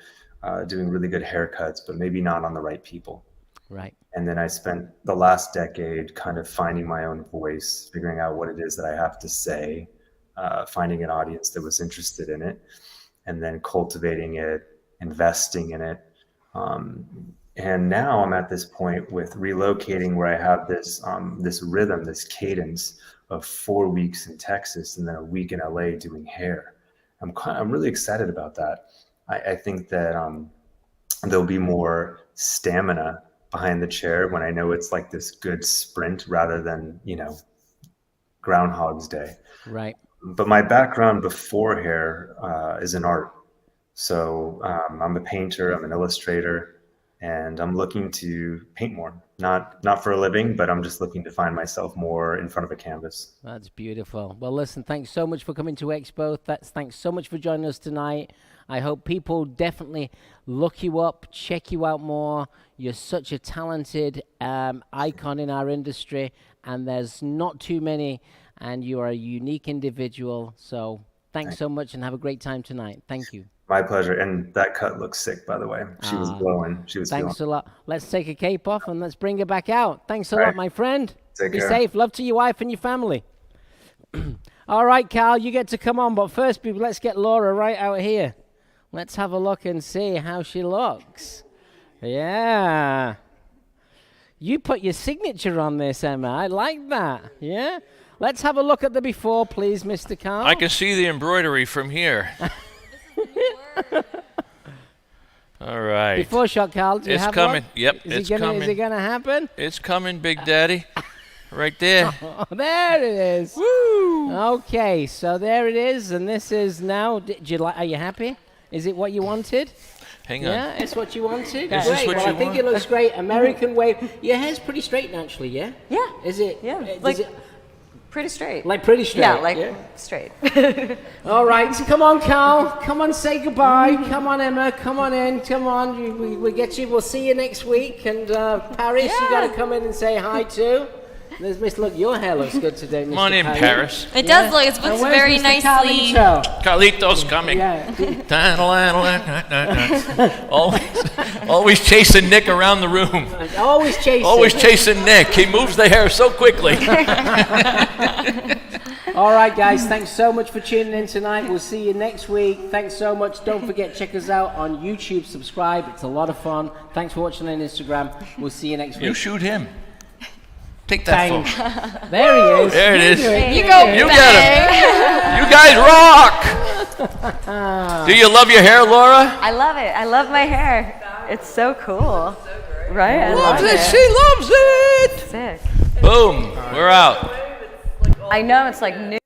doing really good haircuts, but maybe not on the right people. Right. And then I spent the last decade kind of finding my own voice, figuring out what it is that I have to say, finding an audience that was interested in it, and then cultivating it, investing in it. And now I'm at this point with relocating where I have this rhythm, this cadence of 4 weeks in Texas and then a week in LA doing hair. I'm really excited about that. I think that there'll be more stamina behind the chair when I know it's like this good sprint rather than, Groundhog's Day. Right. But my background before hair is in art. So I'm a painter, I'm an illustrator, and I'm looking to paint more. Not for a living, but I'm just looking to find myself more in front of a canvas. That's beautiful. Well, listen, thanks so much for coming to Expo. Thanks so much for joining us tonight. I hope people definitely look you up, check you out more. You're such a talented icon in our industry, and there's not too many, and you are a unique individual. So thanks so much, and have a great time tonight. Thank you. My pleasure. And that cut looks sick, by the way. She was glowing. She was Thanks feeling. a lot. Let's take a cape off and let's bring her back out. Thanks a lot, my friend. Take Be care. safe. Love to your wife and your family. All right, Carl, you get to come on. But first, people, let's get Laura right out here. Let's have a look and see how she looks. Yeah. You put your signature on this, Emma. I like that. Yeah. Let's have a look at the before, please, Mr. Carl. I can see the embroidery from here. All right. Before shot, Carl, do you It's have coming. one? Yep, Is it's it gonna, coming. Is it going to happen? It's coming, Big Daddy. Right there. Oh, there it is. Woo! Okay, so there it is, and this is now. Are you happy? Is it what you wanted? Hang on. Yeah, it's what you wanted. Is this Great. what Well, you I think want? it looks great. American wave. Your hair's pretty straight naturally, yeah? Yeah. Is it? Yeah. Does Like it, pretty straight. like pretty straight. Yeah, like straight. All right, come on, Carl. Come on, say goodbye. Come on, Emma. Come on in. Come on. We get you. We'll see you next week. And Paris, you got to come in and say hi too. There's Miss. Look, your hair looks good today, Mr. Come on in, Paris. It does look. It And looks where's very Mr. nicely. Carlito? Carlito's coming. Yeah. Always chasing Nick around the room. Always chasing. Always chasing Nick. He moves the hair so quickly. All right, guys. Thanks so much for tuning in tonight. We'll see you next week. Thanks so much. Don't forget, check us out on YouTube. Subscribe. It's a lot of fun. Thanks for watching on Instagram. We'll see you next week. You shoot him. Take that phone. There he is. There it is. You go. You get him. You guys rock. Do you love your hair, Laura? I love it. I love my hair. It's so cool. Right? I love Loves it. it. She loves it. Sick. Boom. We're out. I know it's like new.